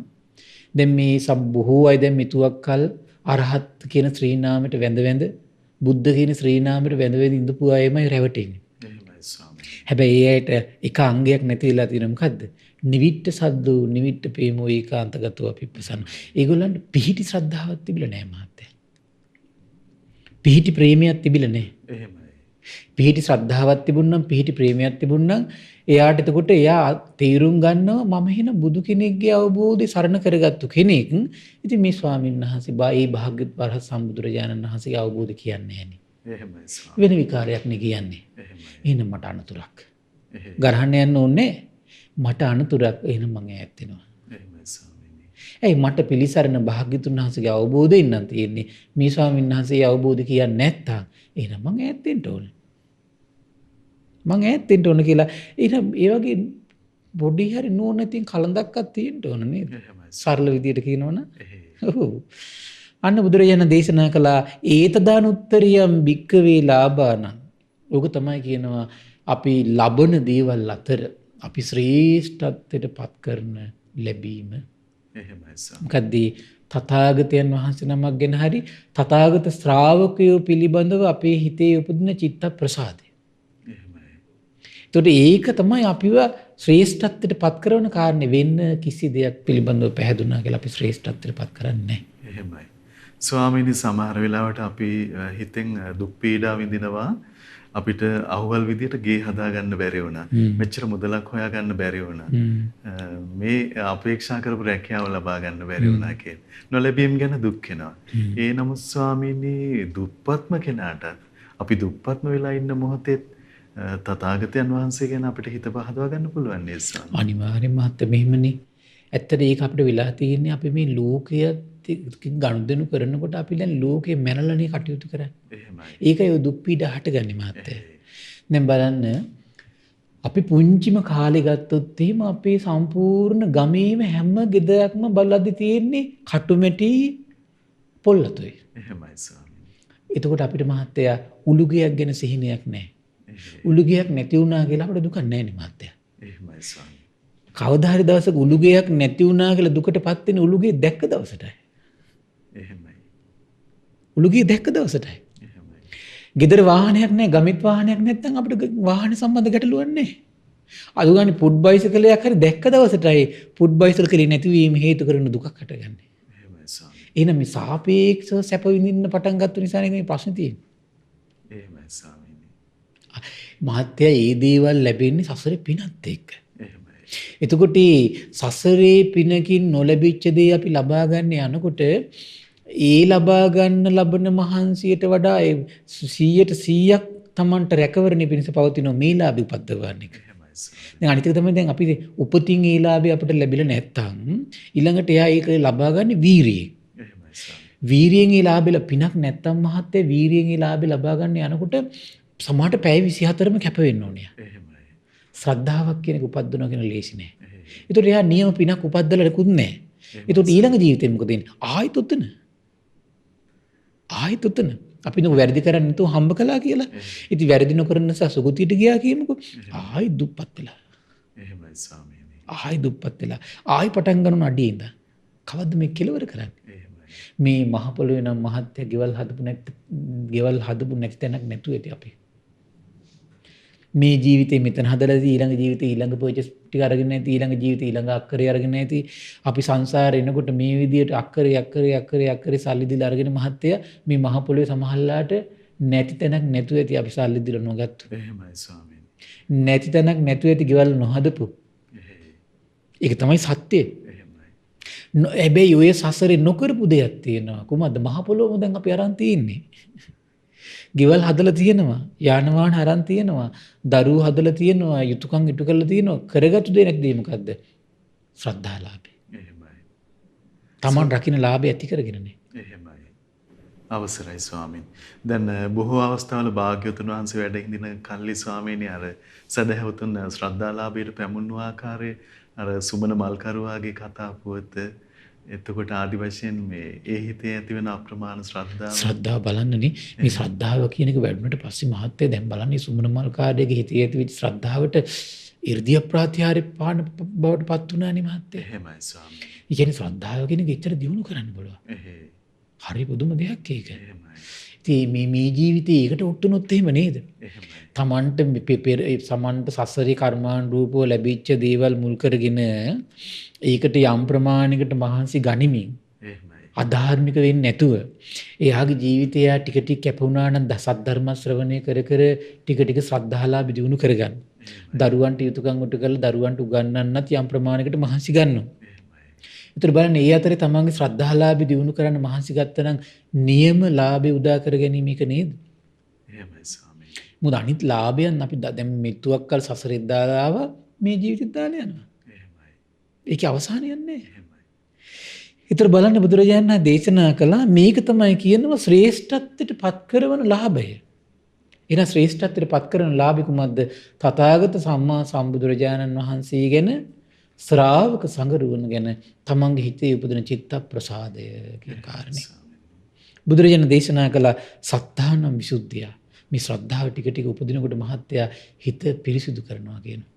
දැන් මේ බොහෝ අය දැන් මෙතුවක්කල් අරහත් කියන ශ්‍රී නාමයට වැඳ බුද්ධ කියන ශ්‍රී නාමයට වැඳ ඉඳපු අයමයි රැවටෙන්නේ. එහෙමයි ස්වාමීනි. හැබැයි ඒ අයට එක අංගයක් නැති වෙලා තියෙනවා මොකද්ද? නිවිට්ඨ සද්දෝ නිවිට්ඨ පේමෝ ඒකාන්තගතෝ අපිප්පසන්නෝ. ඒගොල්ලන්ට පිහිටි ශ්‍රද්ධාවක් තිබිලා නැහැ මහත්තයා. පිහිටි ප්‍රේමයක් තිබිලා නැහැ. එහෙමයි. පිහිටි ශ්‍රද්ධාවක් තිබුණනම් පිහිටි ප්‍රේමයක් තිබුණනම් එයාට එතකොට එයා තීරුම් ගන්නවා මම එහෙනම් බුදු කෙනෙක්ගේ අවබෝධය සරණ කරගත්තු කෙනෙක්. ඉතින් මේ ස්වාමීන් වහන්සේ ඒ භාග්‍යවත් වරහත් සම්බුදුරජාණන් වහන්සේගේ අවබෝධය කියන්නේ නැහෙනි. එහෙමයි ස්වාමීනි. වෙන විකාරයක් නේ කියන්නේ. එහෙමයි. එහෙනම් මට අනතුරක්. එහෙ. ගරහන්න යන්න ඕනේ. මට අනතුරක්. එහෙනම් මං ඈත් වෙනවා. එහෙමයි ස්වාමීනි. ඇයි මට පිළිසරණ භාග්‍යතුන් වහන්සේගේ අවබෝධයෙන් නම් තියෙන්නේ. මේ ස්වාමීන් වහන්සේ අවබෝධ කියන්නේ නැත්තම් එහෙනම් මං ඈත් වෙන්න ඕනේ. මං ඈත් වෙන්න ඕන කියලා එහෙනම් ඒ වගේ බොඩි හරි නෝනතින් කලඳක්වත් තියෙන්න ඕන නේද? සරල විදියට කියනවනම්. ඔව්. අන්න බුදුරජාණන් දේශනා කළා ඒතදානුත්තරියම් භික්කවේ ලාභානං. ඕක තමයි කියනවා අපි ලබන දේවල් අතර අපි ශ්‍රේෂ්ඨත්වයට පත් කරන ලැබීම. එහෙමයි සම්. මොකද තථාගතයන් වහන්සේ නමක් ගැන හරි තථාගත ශ්‍රාවකයෝ පිළිබඳව අපේ හිතේ උපදින චිත්ත ප්‍රසාදය. එහෙමයි. ඒතකොට ඒක තමයි අපිව ශ්‍රේෂ්ඨත්වයට පත් කරන කාරණේ. වෙන්න කිසි දෙයක් පිළිබඳව පැහැදුනා කියලා අපි ශ්‍රේෂ්ඨත්වයට පත් කරන්නේ නැහැ. එහෙමයි. ස්වාමීනි සමහර වෙලාවට අපි හිතෙන් දුක් පීඩා විඳිනවා. අපිට අහවල් විදියට ගේ හදා ගන්න බැරි වුණා. මෙච්චර මුදලක් හොයා ගන්න බැරි වුණා. මේ අපේක්ෂා කරපු රැකියාව ලබා ගන්න බැරි වුණා කියන. නොලැබීම් ගැන දුක් වෙනවා. ඒ නමුත් ස්වාමීනි දුප්පත්ම කෙනාට අපි දුප්පත්ම වෙලා ඉන්න මොහොතේ තථාගතයන් වහන්සේ ගැන අපිට හිත පහදවා ගන්න පුළුවන් නේද ස්වාමී? අනිවාර්යයෙන්ම මහත්මයා මෙහෙමනේ. ඇත්තට ඒක අපිට වෙලා තියෙන්නේ අපි මේ ලෝකයේ ගනුදෙනු කරනකොට අපි දැන් ලෝකේ මැනලානේ කටයුතු කරන්නේ. එහෙමයි. ඒකයි ඔය දුක් පීඩ හටගන්නේ මහත්තයා. දැන් බලන්න අපි පුංචිම කාලේ ගත්තොත් එහෙම අපේ සම්පූර්ණ ගමේම හැම ගෙදරක්ම බලද්දි තියෙන්නේ කටුමැටි පොල්ලතොයි. එහෙමයි ස්වාමී. එතකොට අපිට මහත්තයා උළුගයක් ගැන සිහිනයක් නැහැ. උළුගයක් නැති වුණා කියලා අපිට දුකක් නැහැ නේ මහත්තයා. එහෙමයි ස්වාමී. කවදා හරි දවසක උළුගයක් නැති වුණා කියලා දුකටපත් වෙන උළුගේ දැක්ක දවසටයි. එහෙමයි. උළුගේ දැක්ක දවසටයි. එහෙමයි. ගෙදර වාහනයක් නැහැ, ගමිත් වාහනයක් නැත්නම් අපිට වාහන සම්බන්ධ ගැටලුවක් නැහැ. අද ගානේ ෆුඩ් බයිසිකලයක් හරි දැක්ක දවසටයි ෆුඩ් බයිසිකලේ නැතිවීම හේතු කරන දුකක් හටගන්නේ. එහෙමයි ස්වාමී. එහෙනම් මේ සාපේක්ෂව සැප විඳින්න පටන් ගත්ත නිසා නේද මේ ප්‍රශ්නේ තියෙන්නේ. එහෙමයි ස්වාමීනි. මහත්තයා මේ දේවල් ලැබෙන්නේ සසරේ පිනත් එක්ක. එහෙමයි. එතකොට සසරේ පිනකින් නොලැබිච්ච දේ අපි ලබා ගන්න යනකොට ඒ ලබා ගන්න ලබන මහන්සියට වඩා 100% Tamanට රැකවරණය පිණිස පවතින මේ ලාභي උපද්දවන්නේ. එහෙමයි ස්වාමී. දැන් අනිත් එක තමයි දැන් අපි උපතින් ඒ ලාභي අපිට ලැබිලා නැත්තම් ඊළඟට එයා ඒක ලබා ගන්න වීරියෙන්. එහෙමයි ස්වාමී. වීරියෙන් ඒ ලාභෙල පිනක් නැත්තම් මහත්තයා වීරියෙන් ඒ ලාභෙ ලබා ගන්න යනකොට සමහරට පැය 24ම කැප වෙන්න ඕනේ. එහෙමයි. ශ්‍රද්ධාවක් කියන එක උපද්දනවා කියන ලේසි නෑ. ඒතකොට එයා නියම පිනක් උපද්දලා ලකුත් නෑ. ඒතකොට ඊළඟ ජීවිතේ මොකද වෙන්නේ? ආයෙත් උතන. ආයෙත් උතන. අපි නෝ වැරදි කරන්නේ නැතුව හම්බ කළා කියලා. ඉතින් වැරදි නොකරන නිසා සුගතියට ගියා කියමුකෝ. ආයෙත් දුප්පත් වෙලා. එහෙමයි ස්වාමීනි. ආයෙ දුප්පත් වෙලා. ආයෙ පටන් ගන්න අඩියේ ඉඳන්. කවද්ද මේ කෙලවර කරන්නේ? එහෙමයි. මේ මහ පොළොවේ නම් මහත්ය ගෙවල් හදපු නැති තැනක් නැතුව ඇති අපි. මේ ජීවිතේ මෙතන හදලා ඊළඟ ජීවිතේ ඊළඟ පර්චේස් ටික අරගෙන නැති ඊළඟ ජීවිතේ ඊළඟ අක්කරේ අරගෙන නැති අපි සංසාරේ එනකොට මේ විදියට අක්කරේ සල්ලි දීලා අරගෙන මහත්ය මේ මහ පොළොවේ සමහරලාට නැති තැනක් නැතුව ඇති අපි සල්ලි දීලා නොගත්තු. එහෙමයි ස්වාමීනි. නැති තැනක් නැතුව ඇති ගෙවල් නොහදපු. ඒක තමයි සත්‍යය. හැබැයි ඔය සසරේ නොකරපු දෙයක් තියෙනවා. කොහොමද මහ පොළොවම දැන් අපි අරන් තියෙන්නේ. ගෙවල් හදලා තියෙනවා, යාන වාහන අරන් තියෙනවා, දරුවෝ හදලා තියෙනවා, යුතුයකම් ඉටු කරලා තියෙනවා. කරගත්තු දේ නැති දේ මොකද්ද? ශ්‍රද්ධාලාභය. එහෙමයි. Taman රකින්න ලාභය ඇති කරගෙනනේ. එහෙමයි. අවසරයි ස්වාමීන්. දැන් බොහෝ අවස්ථාවල භාග්‍යවතුන් වහන්සේ වැඩ හිඳින කල්ලි ස්වාමීනි අර සදහැවතුන් ශ්‍රද්ධාලාභයට පැමුණු ආකාරයේ අර සුමන මල්කරුවාගේ කතා පුවත එතකොට ආදි වශයෙන් මේ ඒ හිතේ ඇතිවෙන අප්‍රමාණ ශ්‍රද්ධාව බලන්නනේ මේ ශ්‍රද්ධාව කියන එක වැඩුණට පස්සේ මහත්ය දැන් බලන්නේ සුමන මල්කාඩේගේ හිතේ ඇතිවෙච්ච ශ්‍රද්ධාවට 이르දිය ප්‍රාතිහාර්ය පාන බවට පත් වුණානේ මහත්ය. එහෙමයි ස්වාමී. ඒ කියන්නේ ශ්‍රද්ධාව කියන එක එච්චර දියුණු කරන්න බලවා. එහෙයි. හරි පුදුම දෙයක් ඒක. එහෙමයි. ඉතින් මේ ජීවිතේ ඒකට ඔට්ටුනොත් එහෙම නේද? එහෙමයි. තමන්ට සසරේ කර්මාන් රූපව ලැබිච්ච දේවල් මුල් කරගෙන ඒකට යම් ප්‍රමාණයකට මහන්සි ගනිමින් අධාර්මික වෙන්නේ නැතුව එයාගේ ජීවිතය ටික ටික කැපුණා නම් දසත් ධර්ම ශ්‍රවණය කර ටික ටික ශ්‍රද්ධාලාභ දිනු කරගන්න. දරුවන්ට යුතුයකම් උට කරලා දරුවන්ට උගන්වන්නත් යම් ප්‍රමාණයකට මහන්සි ගන්නවා. ඒතර බලන්න ඒ අතරේ තමන්ගේ ශ්‍රද්ධාලාභ දිනු කරන්න මහන්සි ගත්තනම් නියම ලාභය උදා කර ගැනීම එක නේද? එහෙමයි ස්වාමී. මොකද අනිත් ලාභයන් අපි දැන් මෙතුවක් කල් සසරෙත් දාලා ආවා මේ ජීවිතෙත් දාලා යනවා. එහෙමයි. ඒකේ අවසානයක් නැහැ. එහෙමයි. ඊතර බලන්න බුදුරජාණන් වහන්සේ දේශනා කළා මේක තමයි කියනවා ශ්‍රේෂ්ඨත්වයට පත් කරන ලාභය. එහෙනම් ශ්‍රේෂ්ඨත්වයට පත් කරන ලාභය කුමක්ද? තථාගත සම්මා සම්බුදුරජාණන් වහන්සේ ගැන ශ්‍රාවක සංගරුවන් ගැන තමන්ගේ හිතේ උපදින චිත්ත ප්‍රසාදය කියන කාරණේ. බුදුරජාණන් දේශනා කළ සත්තානම් විසුද්ධිය. මේ ශ්‍රද්ධාව ටික ටික උපදිනකොට මහත්යා හිත පිරිසිදු කරනවා කියනවා.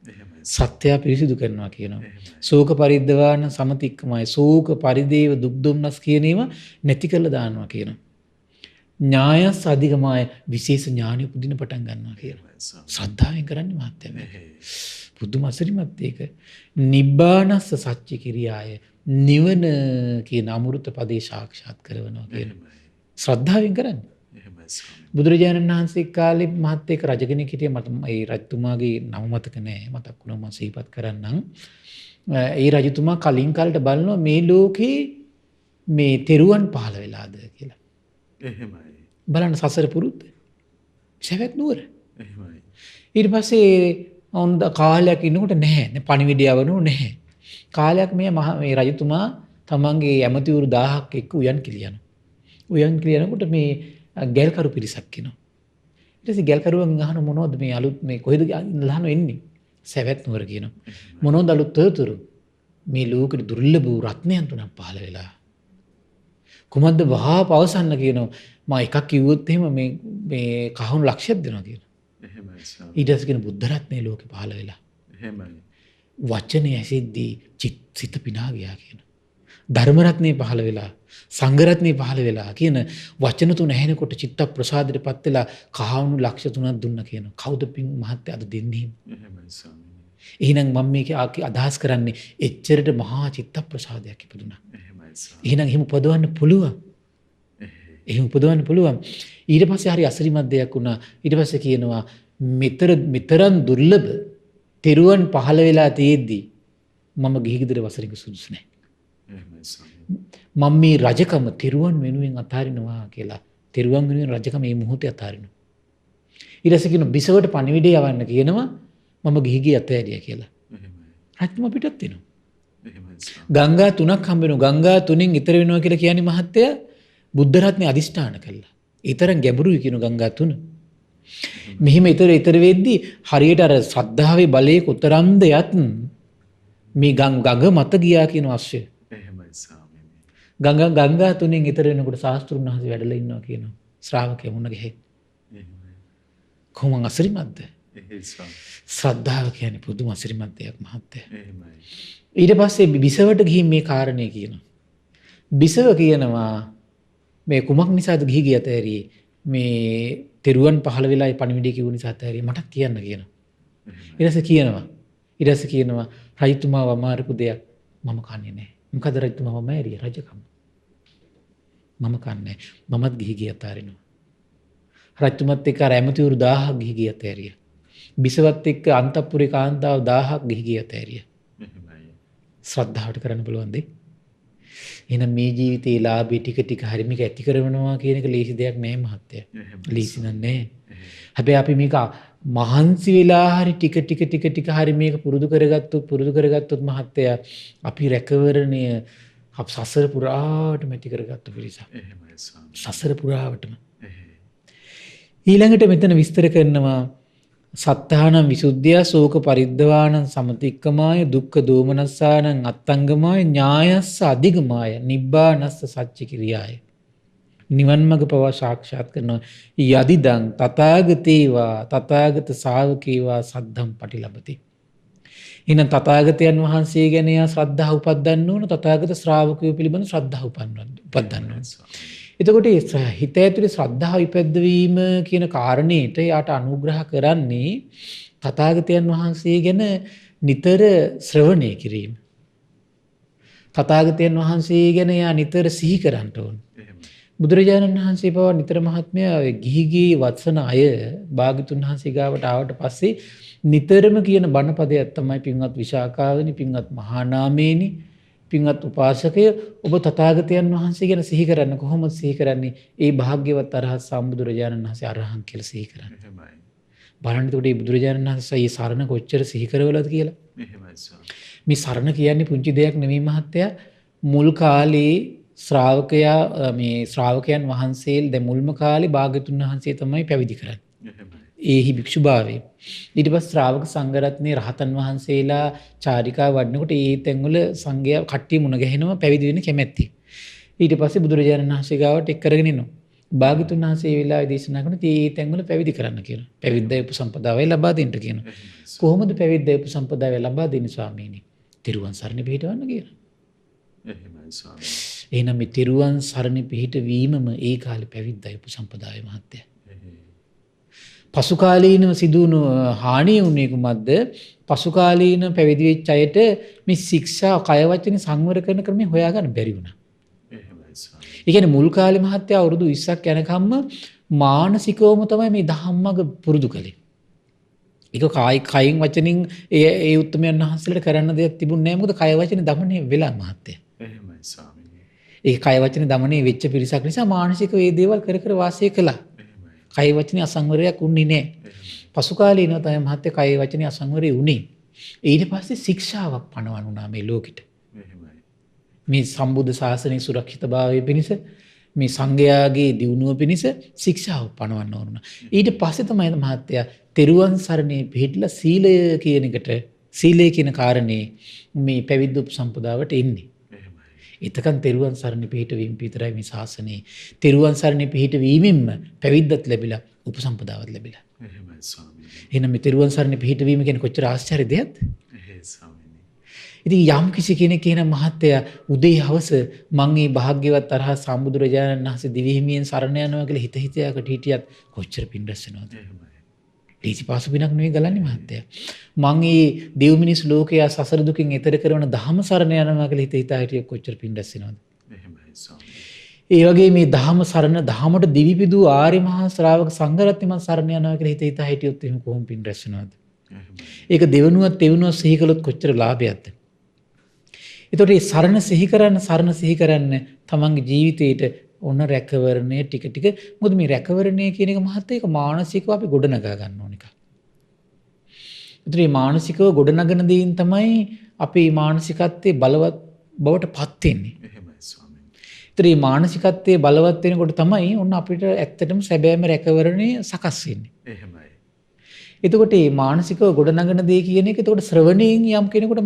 සත්‍යය පිරිසිදු කරනවා කියනවා. ශෝක පරිද්දවාන සමතික්කමයි. ශෝක පරිදේව දුක් දුම්නස් කියන ඒවා නැති කරලා දානවා කියනවා. ඥායස් අධිගමයි විශේෂ ඥානෙ උපදින පටන් ගන්නවා කියනවා. ශ්‍රද්ධාවෙන් කරන්නේ මහත්යා මේ. බුදුම අසිරිමත් ඒක. නිබ්බානස්ස සච්ච කිරියාය. නිවන කියන අමෘත පදේ සාක්ෂාත් කරනවා කියනවා. ශ්‍රද්ධාවෙන් කරන්නේ. බුදුරජාණන් වහන්සේ කාලේ මහත් එක්ක රජ කෙනෙක් හිටියා. මට ඒ රජතුමාගේ නම මතක නැහැ. මතක් වුණා මම සිහිපත් කරන්නම්. ඒ රජතුමා කලින් කාලේට බලනවා මේ ලෝකේ මේ තෙරුවන් පහළ වෙලාද කියලා. එහෙමයි. බලන්න සසර පුරුද්ද. සවැත් නුවර. එහෙමයි. ඊට පස්සේ ඔන්න කාලයක් ඉන්නකොට නැහැ. පණිවිඩය යවනෝ නැහැ. කාලයක් මේ රජතුමා තමන්ගේ ඇමතිවරු 1000ක් එක්ක උයන් කිලියනවා. උයන් කිලියනකොට මේ ගැල්කරු පිරිසක් එනවා. ඊට පස්සේ ගැල්කරුවන් අහන මොනවද මේ අලුත් මේ කොහෙද ලහන එන්නේ? සවැත් නුවර කියනවා. මොනවද අලුත් තොරතුරු? මේ ලෝකෙ දුර්ලභ වූ රත්නයන් තුනක් පහළ වෙලා. කුමද්ද වහා පවසන්න කියනවා. මම එකක් කිව්වොත් එහෙම මේ කහවණු ලක්ෂයක් දෙනවා කියනවා. එහෙමයි ස්වාමී. ඊට පස්සේ කියන බුද්ධ රත්නේ ලෝකෙ පහළ වෙලා. එහෙමයි. වචනේ ඇසෙද්දී සිත පිනා ගියා කියන. ධර්ම රත්නේ පහළ වෙලා, සංඝ රත්නේ පහළ වෙලා කියන වචන තුන ඇහෙනකොට චිත්ත ප්‍රසාදයටපත් වෙලා කහවණු ලක්ෂ 3ක් දුන්නා කියන. කවුද පින් මහත්ය අද දෙන්නේ? එහෙමයි ස්වාමී. එහෙනම් මම මේක අදහස් කරන්නේ එච්චරට මහා චිත්ත ප්‍රසාදයක් ඉපදුනා. එහෙමයි ස්වාමී. එහෙනම් එහෙම උපදවන්න පුළුවන්. එහෙම උපදවන්න පුළුවන්. ඊට පස්සේ හරි අසිරිමත් දෙයක් වුණා. ඊට පස්සේ කියනවා මෙතරම් දුර්ලභ තෙරුවන් පහළ වෙලා තියෙද්දි මම ගිහි ගෙදර වසරක සුදුසු නැහැ. එහෙමයි ස්වාමී. මම මේ රජකම තෙරුවන් වෙනුවෙන් අතාරිනවා කියලා. තෙරුවන් වෙනුවෙන් රජකම මේ මොහොතේ අතාරිනවා. ඊට පස්සේ කියනවා බිසවට පණිවිඩය යවන්න කියනවා මම ගිහි ගිය අතෑරියා කියලා. එහෙමයි. රජතුමා පිටත් වෙනවා. එහෙමයි ස්වාමී. ගංගා 3ක් හම්බ වෙනවා. ගංගා 3න් ඈතර වෙනවා කියලා කියන්නේ මහත්තයා බුද්ධ රත්නේ අදිෂ්ඨාන කළා. ඊතරම් ගැඹුරුයි කියන ගංගා 3. මෙහිම ඊතර වෙද්දී හරියට අර ශ්‍රද්ධාවේ බලයේ කොතරම්ද යත් මේ ගඟ මත ගියා කියන අශ්වය. එහෙමයි ස්වාමී. ගංගා 3න් ඊතර වෙනකොට ශාස්ත්‍රුන් වහන්සේ වැඩලා ඉන්නවා කියනවා. ශ්‍රාවකයා මුණ ගැහේ. එහෙමයි. කොහොම අසිරිමත්ද? එහෙයි ස්වාමී. ශ්‍රද්ධාව කියන්නේ පුදුම අසිරිමත් දෙයක් මහත්තයා. එහෙමයි. ඊට පස්සේ බිසවට ගිහින් මේ කාරණේ කියනවා. බිසව කියනවා මේ කුමක් නිසාද ගිහි ගිය ඇතෑරියේ මේ තෙරුවන් පහළ වෙලා පණිවිඩය කිව්ව නිසා ඇතෑරියේ මටත් කියන්න කියනවා. ඊට පස්සේ කියනවා රජතුමා වමාරපු දෙයක් මම කන්නේ නැහැ. මොකද රජතුමා වමාරිය රජකම. මම කන්නේ මමත් ගිහි ගිය ඇතෑරිනවා. රජතුමත් එක්ක ඇමතිවරු 1000ක් ගිහි ගිය ඇතෑරියා. බිසවත් එක්ක අන්තපුරේ කාන්තාව 1000ක් ගිහි ගිය ඇතෑරියා. එහෙමයි. ශ්‍රද්ධාවට කරන්න පුළුවන් දෙයක්. එහෙනම් මේ ජීවිතේ ලාභي ටික ටික හරි මේක ඇති කරනවා කියන එක ලේසි දෙයක් නෑ මහත්තයා. ලේසි නෑ. හැබැයි අපි මේක මහන්සි වෙලා හරි ටික හරි මේක පුරුදු කරගත්තොත් මහත්තයා අපි රැකවරණය සසර පුරාටම ඇති කරගත්ත පිරිසක්. එහෙමයි ස්වාමී. සසර පුරාවටම. ඊළඟට මෙතන විස්තර කරනවා සත්තානං විසුද්ධිය ශෝක පරිද්දවානං සමතික්කමාය දුක්ඛ දෝමනස්සානං අත්තංගමාය ඥායස්ස අධිගමාය නිබ්බානස්ස සච්ච කිරියාය. නිවන් මඟ පවා සාක්ෂාත් කරනවා යදිදං තථාගතේවා තථාගත ශාවකේවා සද්ධම් පටිලබති. එහෙනම් තථාගතයන් වහන්සේ ගැන යා ශ්‍රද්ධාව උපද්දන්න ඕන. තථාගත ශ්‍රාවකයෝ පිළිබඳ ශ්‍රද්ධාව උපද්දන්න ඕන. එතකොට හිත ඇතුලේ ශ්‍රද්ධාව ඉපැද්දවීම කියන කාරණේට යාට අනුග්‍රහ කරන්නේ තථාගතයන් වහන්සේ ගැන නිතර ශ්‍රවණය කිරීම. තථාගතයන් වහන්සේ ගැන යා නිතර සිහි කරන්න ඕන. බුදුරජාණන් වහන්සේ පවා නිතර මහත්මයා ගිහි වත්සන අය භාග්‍යතුන් වහන්සේ ගාවට ආවට පස්සේ නිතරම කියන බණපදයක් තමයි පින්වත් විශාකාවනි, පින්වත් මහානාමේනි, පින්වත් උපාසකය ඔබ තථාගතයන් වහන්සේ ගැන සිහි කරන්න. කොහොමද සිහි කරන්නේ? ඒ භාග්‍යවත් අරහත් සම්බුදුරජාණන් වහන්සේ අරහන් කියලා සිහි කරන්න. එහෙමයි. බලන්න එතකොට මේ බුදුරජාණන් වහන්සේ මේ සරණ කොච්චර සිහි කරවලද කියලා. එහෙමයි ස්වාමී. මේ සරණ කියන්නේ පුංචි දෙයක් නෙමෙයි මහත්තයා. මුල් කාලේ ශ්‍රාවකයා මේ ශ්‍රාවකයන් වහන්සේ දැන් මුල්ම කාලේ භාග්‍යතුන් වහන්සේ තමයි පැවිදි කරන්නේ. එහෙමයි. ඒහි භික්ෂුභාවය. ඊට පස්සේ ශ්‍රාවක සංඝරත්නයේ රහතන් වහන්සේලා චාරිකා වඩනකොට ඒ තැන්වල සංඝයා කට්ටිය මුණ ගැහෙනවා පැවිදි වෙන්න කැමැති. ඊට පස්සේ බුදුරජාණන් වහන්සේ ගාවට එක් කරගෙන එනවා. භාග්‍යතුන් වහන්සේ ඒ වෙලාවේ දේශනා කරන තේ තැන්වල පැවිදි කරන්න කියනවා. පැවිද්දේ උපසම්පදාවයි ලබා දෙන්න කියනවා. කොහොමද පැවිද්දේ උපසම්පදාවයි ලබා දෙන්නේ ස්වාමීනි? තිරුවන් සරණ පිහිටවන්න කියනවා. එහෙමයි ස්වාමීනි. එහෙනම් මේ තිරුවන් සරණ පිහිටවීමම ඒ කාලේ පැවිද්දයි උපසම්පදාවේ මහත්ය. පසු කාලීනව සිදුවුණු හානිය උනේ කුමක්ද? පසු කාලීන පැවිදි වෙච්ච අයට මේ ශික්ෂා කය වචනේ සංවර කරන ක්‍රමය හොයාගන්න බැරි වුණා. එහෙමයි ස්වාමීනි. ඒ කියන්නේ මුල් කාලේ මහත්තයා අවුරුදු 20ක් යනකම්ම මානසිකවම තමයි මේ ධම්මග පුරුදු කළේ. ඒක කයින් වචනින් ඒ උත්තරමයන් වහන්සේලාට කරන්න දෙයක් තිබුණේ නැහැ. මොකද කය වචනේ දමණය වෙලා මහත්තයා. එහෙමයි ස්වාමීනි. ඒ කය වචනේ දමණය වෙච්ච පිරිසක් නිසා මානසික මේ දේවල් කර කර වාසය කළා. කය වචනේ අසංවරයක් උන්නේ නැහැ. පසු කාලේ ඉනවා තමයි මහත්තයා කය වචනේ අසංවරේ උනේ. ඊට පස්සේ ශික්ෂාවක් පනවන්න උනා මේ ලෝකෙට. එහෙමයි. මේ සම්බුද්ධ ශාසනයේ සුරක්ෂිතභාවය පිණිස මේ සංඝයාගේ දියුණුව පිණිස ශික්ෂාව පනවන්න ඕන. ඊට පස්සේ තමයි මහත්තයා තෙරුවන් සරණේ පිහිටලා සීලය කියන එකට සීලය කියන කාරණේ මේ පැවිද්ද උපසම්පදාවට එන්නේ. එතකන් තෙරුවන් සරණ පිහිටවීම විතරයි මේ ශාසනයේ. තෙරුවන් සරණ පිහිටවීමෙන්ම පැවිද්දත් ලැබිලා උපසම්පදාවත් ලැබිලා. එහෙමයි ස්වාමීනි. එහෙනම් මේ තෙරුවන් සරණ පිහිටවීම කියන්නේ කොච්චර ආශ්චර්ය දෙයක්ද? එහෙයි ස්වාමීනි. ඉතින් යම් කිසි කෙනෙක් කියන මහත්තයා උදේ හවස මං මේ භාග්‍යවත් අරහත් සම්බුදුරජාණන් වහන්සේ දිවි හිමියෙන් සරණ යනවා කියලා හිත හිතයකට හිටියත් කොච්චර පින් රැස් වෙනවද? එහෙමයි. දීසිපාසු පිනක් නෙවෙයි ගලන්නේ මහත්තයා. මං මේ දෙව් මිනිස් ලෝකයා සසර දුකින් එතර කරන ධහම සරණ යනවා කියලා හිත හිතා හිටිය කොච්චර පින් රැස් වෙනවද? එහෙමයි ස්වාමීනි. ඒ වගේ මේ ධහම සරණ ධහමට දිවිපිදු ආර්ය මහා ශ්‍රාවක සංඝරත්නය මං සරණ යනවා කියලා හිත හිතා හිටියොත් එහෙම කොහොම පින් රැස් වෙනවද? එහෙමයි. ඒක දෙවනුවත් තෙවනුවත් සිහි කළොත් කොච්චර ලාභයක්ද? ඒතකොට මේ සරණ සිහි කරන්න තමන්ගේ ජීවිතේට ඔන්න රැකවරණය ටික ටික මොකද මේ රැකවරණය කියන එක මහත්තයා ඒක මානසිකව අපි ගොඩනගා ගන්න ඕන එකක්. ඒතර මේ මානසිකව ගොඩනගන දේෙන් තමයි අපේ මානසිකත්වයේ බලවත් බවට පත් වෙන්නේ. එහෙමයි ස්වාමීනි. ඒතර මේ මානසිකත්වයේ බලවත් වෙනකොට තමයි ඔන්න අපිට ඇත්තටම සැබෑම රැකවරණය සකස් වෙන්නේ. එහෙමයි. එතකොට මේ මානසිකව ගොඩනගන දේ කියන එක එතකොට ශ්‍රවණයෙන් යම් කෙනෙකුට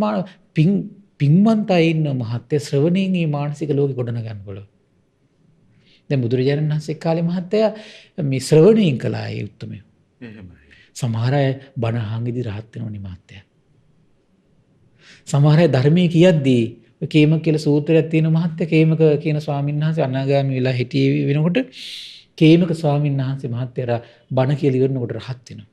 පින්වන්තයි ඉන්න මහත්ය ශ්‍රවණයෙන් මේ මානසික ලෝකෙ ගොඩනගන්න පුළුවන්. දැන් බුදුරජාණන් වහන්සේ කාලේ මහත්තයා මේ ශ්‍රවණයෙන් කළා ඒ උත්තරමය. එහෙමයි. සමහර අය බණ අහන්ගෙදි rahat වෙනවනේ මහත්තයා. සමහර අය ධර්මයේ කියද්දී ඔය කේමක කියලා සූත්‍රයක් තියෙන මහත්තයා කේමක කියන ස්වාමීන් වහන්සේ අනාගාමී වෙලා හිටියේ වෙනකොට කේමක ස්වාමීන් වහන්සේ මහත්තයා බණ කියලා ඉවරනකොට rahat වෙනවා.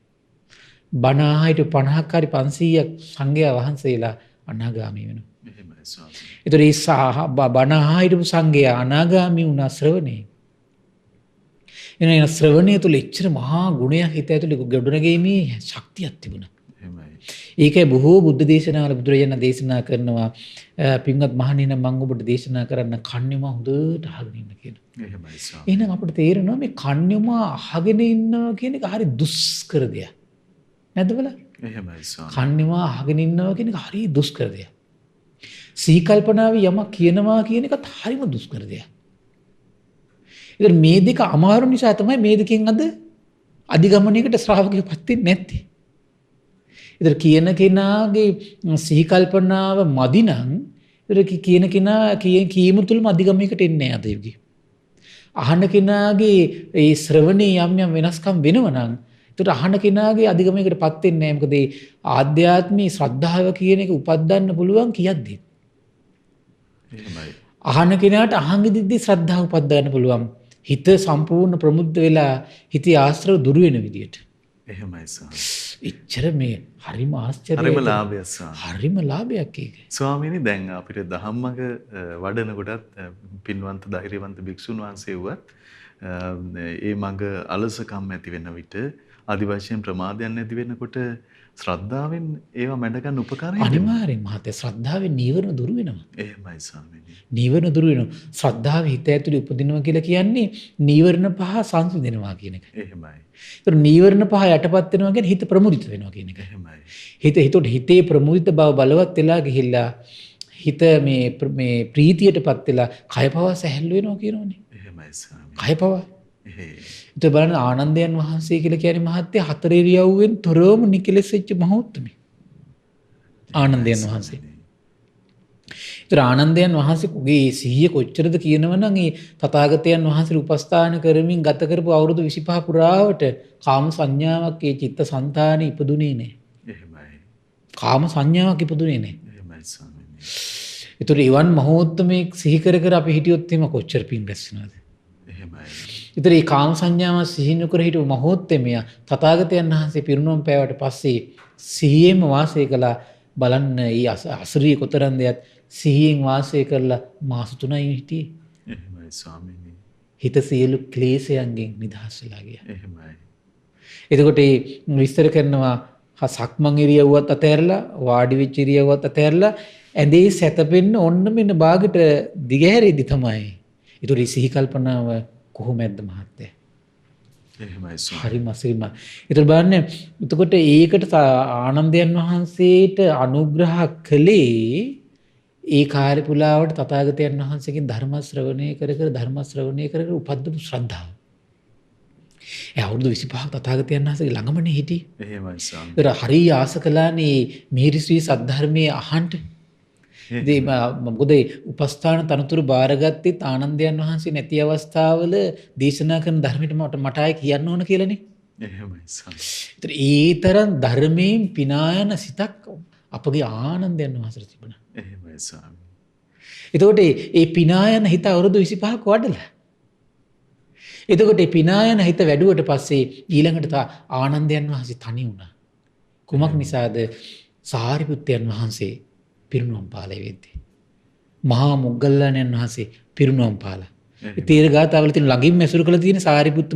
බණ ආහිට 50ක් හරි 500ක් සංඝයා වහන්සේලා අනාගාමී වෙනවා. එහෙමයි ස්වාමීනි. ඒතර ඒ බණ ආහිටපු සංඝයා අනාගාමී වුණා ශ්‍රවණේ. එන ශ්‍රවණය තුළ එච්චර මහා ගුණයක් හිත ඇතුළේ ගොඩනගීමේ ශක්තියක් තිබුණා. එහෙමයි. ඒකයි බොහෝ බුද්ධ දේශනාවල බුදුරජාණන් දේශනා කරනවා පින්වත් මහණෙනි මම ඔබට දේශනා කරන්න කන්නේම හොඳට අහගෙන ඉන්න කියලා. එහෙමයි ස්වාමීනි. එහෙනම් අපිට තේරෙනවා මේ කන්නේම අහගෙන ඉන්නවා කියන එක හරි දුෂ්කර දෙයක්. නැද්ද බලන්න? එහෙමයි ස්වාමීනි. කන්නේම අහගෙන ඉන්නවා කියන එක හරි දුෂ්කර දෙයක්. සිහි කල්පනාවේ යමක් කියනවා කියන එකත් හරිම දුෂ්කර දෙයක්. ඉතින් මේ දෙක අමාරු නිසා තමයි මේ දෙකෙන් අද අධිගමනයකට ශ්‍රාවකයෙකුපත් වෙන්නේ නැත්තේ. ඉතින් කියන කෙනාගේ සිහි කල්පනාව මදි නම් ඉතින් කියන කෙනා කීම තුලම අධිගමයකට එන්නේ නැහැ අද යුගයේ. අහන කෙනාගේ ඒ ශ්‍රවණේ යම් යම් වෙනස්කම් වෙනවා නම් ඒකට අහන කෙනාගේ අධිගමයකටපත් වෙන්නේ නැහැ. මොකද ඒ ආධ්‍යාත්මී ශ්‍රද්ධාව කියන එක උපදින්න පුළුවන් කියද්දී. එහෙමයි. අහන කෙනාට අහංගෙදිද්දී ශ්‍රද්ධාව උපදින්න පුළුවන්. හිත සම්පූර්ණ ප්‍රමුද්ධ වෙලා හිතේ ආශ්‍රව දුරු වෙන විදියට. එහෙමයි ස්වාමීනි. එච්චර මේ හරිම ආශ්චර්යයි. හරිම ලාභයක් ස්වාමීනි. හරිම ලාභයක් ඒක. ස්වාමීනි දැන් අපිට ධම්මක වඩන කොටත් පින්වන්ත ධෛර්යවන්ත භික්ෂුන් වහන්සේ වුවත් ඒ මඟ අලසකම් ඇති වෙන විට ආදි වශයෙන් ප්‍රමාදයන් නැති වෙනකොට ශ්‍රද්ධාවෙන් ඒවා මැඩ ගන්න උපකාරයි. අනිවාර්යෙන් මහත්තයා ශ්‍රද්ධාවෙන් නීවරණ දුරු වෙනවා. එහෙමයි ස්වාමීනි. නීවරණ දුරු වෙනවා. ශ්‍රද්ධාව හිත ඇතුලේ උපදිනවා කියලා කියන්නේ නීවරණ පහ සංසිඳනවා කියන එක. එහෙමයි. ඒතර නීවරණ පහ යටපත් වෙනවා කියන්නේ හිත ප්‍රමුදිත වෙනවා කියන එක. එහෙමයි. හිතේ ප්‍රමුදිත බව බලවත් වෙලා ගිහිල්ලා හිත මේ ප්‍රීතියටපත් වෙලා කය පවා සැහැල්ලු වෙනවා කියනෝනේ. එහෙමයි ස්වාමීනි. කය පවා. එහෙයි. ඒත් බලන්න ආනන්දයන් වහන්සේ කියලා කියන්නේ මහත්තයා හතර ඉරියව්වෙන් තොරවම නිකලෙස් වෙච්ච මහෞත්මී. ආනන්දයන් වහන්සේ. ඒතර ආනන්දයන් වහන්සේගේ සිහිය කොච්චරද කියනවනම් ඒ තථාගතයන් වහන්සේ උපස්ථාන කරමින් ගත කරපු අවුරුදු 25 පුරාවට කාම සංඥාවක් ඒ චිත්ත සංතානෙ ඉපදුනේ නැහැ. එහෙමයි. කාම සංඥාවක් ඉපදුනේ නැහැ. එහෙමයි ස්වාමීනි. ඒතර එවන් මහෞත්මයේ සිහි කර කර අපි හිටියොත් එimhe කොච්චර පින් රැස් වෙනවද? එහෙමයි. ඒතර මේ කාම සංඥාව සිහි නොකර හිටපු මහෞත්මයා තථාගතයන් වහන්සේ පිරිනොම් පෑවට පස්සේ සිහියෙන්ම වාසය කළා. බලන්න මේ අසුරිය කොතරම් දෙයක් සිහියෙන් වාසය කරලා මාස 3යි හිටියේ. එහෙමයි ස්වාමීනි. හිත සියලු ක්ලේශයන්ගෙන් නිදහස් වෙලා ගියා. එහෙමයි. එතකොට මේ විස්තර කරනවා සක්මන් ඉරියව්වත් අතහැරලා වාඩි වෙච්ච ඉරියව්වත් අතහැරලා ඇඳේ සැතපෙන්න ඔන්න මෙන්න බාගට දිගහැරෙදි තමයි. ඒතකොට මේ සිහි කල්පනාව කොහොමද මහත්තයා? එහෙමයි ස්වාමීනි. හරිම අසිරිම. ඒතර බලන්න එතකොට ඒකට ආනන්දයන් වහන්සේට අනුග්‍රහ කළේ ඒ කාර්ය පුලාවට තථාගතයන් වහන්සේගෙන් ධර්ම ශ්‍රවණය කර කර උපද්දපු ශ්‍රද්ධාව. ඒ අවුරුදු 25ක් තථාගතයන් වහන්සේගේ ළඟමනේ හිටියේ. එහෙමයි ස්වාමීනි. ඒතර හරිය ආස කළානේ මිහිරි ශ්‍රී සද්ධර්මයේ අහන්න. ඉතින් මොකද උපස්ථාන තනතුරු බාරගත්තේ ආනන්දයන් වහන්සේ නැති අවස්ථාවල දේශනා කරන ධර්මයට මට ආයේ කියන්න ඕන කියලානේ. එහෙමයි ස්වාමීනි. ඒතර ඒ තරම් ධර්මයෙන් පිනායන සිතක් අපගේ ආනන්දයන් වහන්සේට තිබුණා. එහෙමයි ස්වාමීනි. එතකොට ඒ පිනායන හිත අවුරුදු 25ක් වඩලා. එතකොට ඒ පිනායන හිත වැඩුවට පස්සේ ඊළඟට ආනන්දයන් වහන්සේ තනි වුණා. කුමක් නිසාද? සාරිපුත්තයන් වහන්සේ පිරිනුවම් පාලේ වෙද්දී. මහා මොග්ගල්ලාණන් වහන්සේ පිරිනුවම් පාලා. ඒ තීර ගාතාවල තියෙන ළඟින්ම ඇසුරු කළ තියෙන සාරිපුත්ත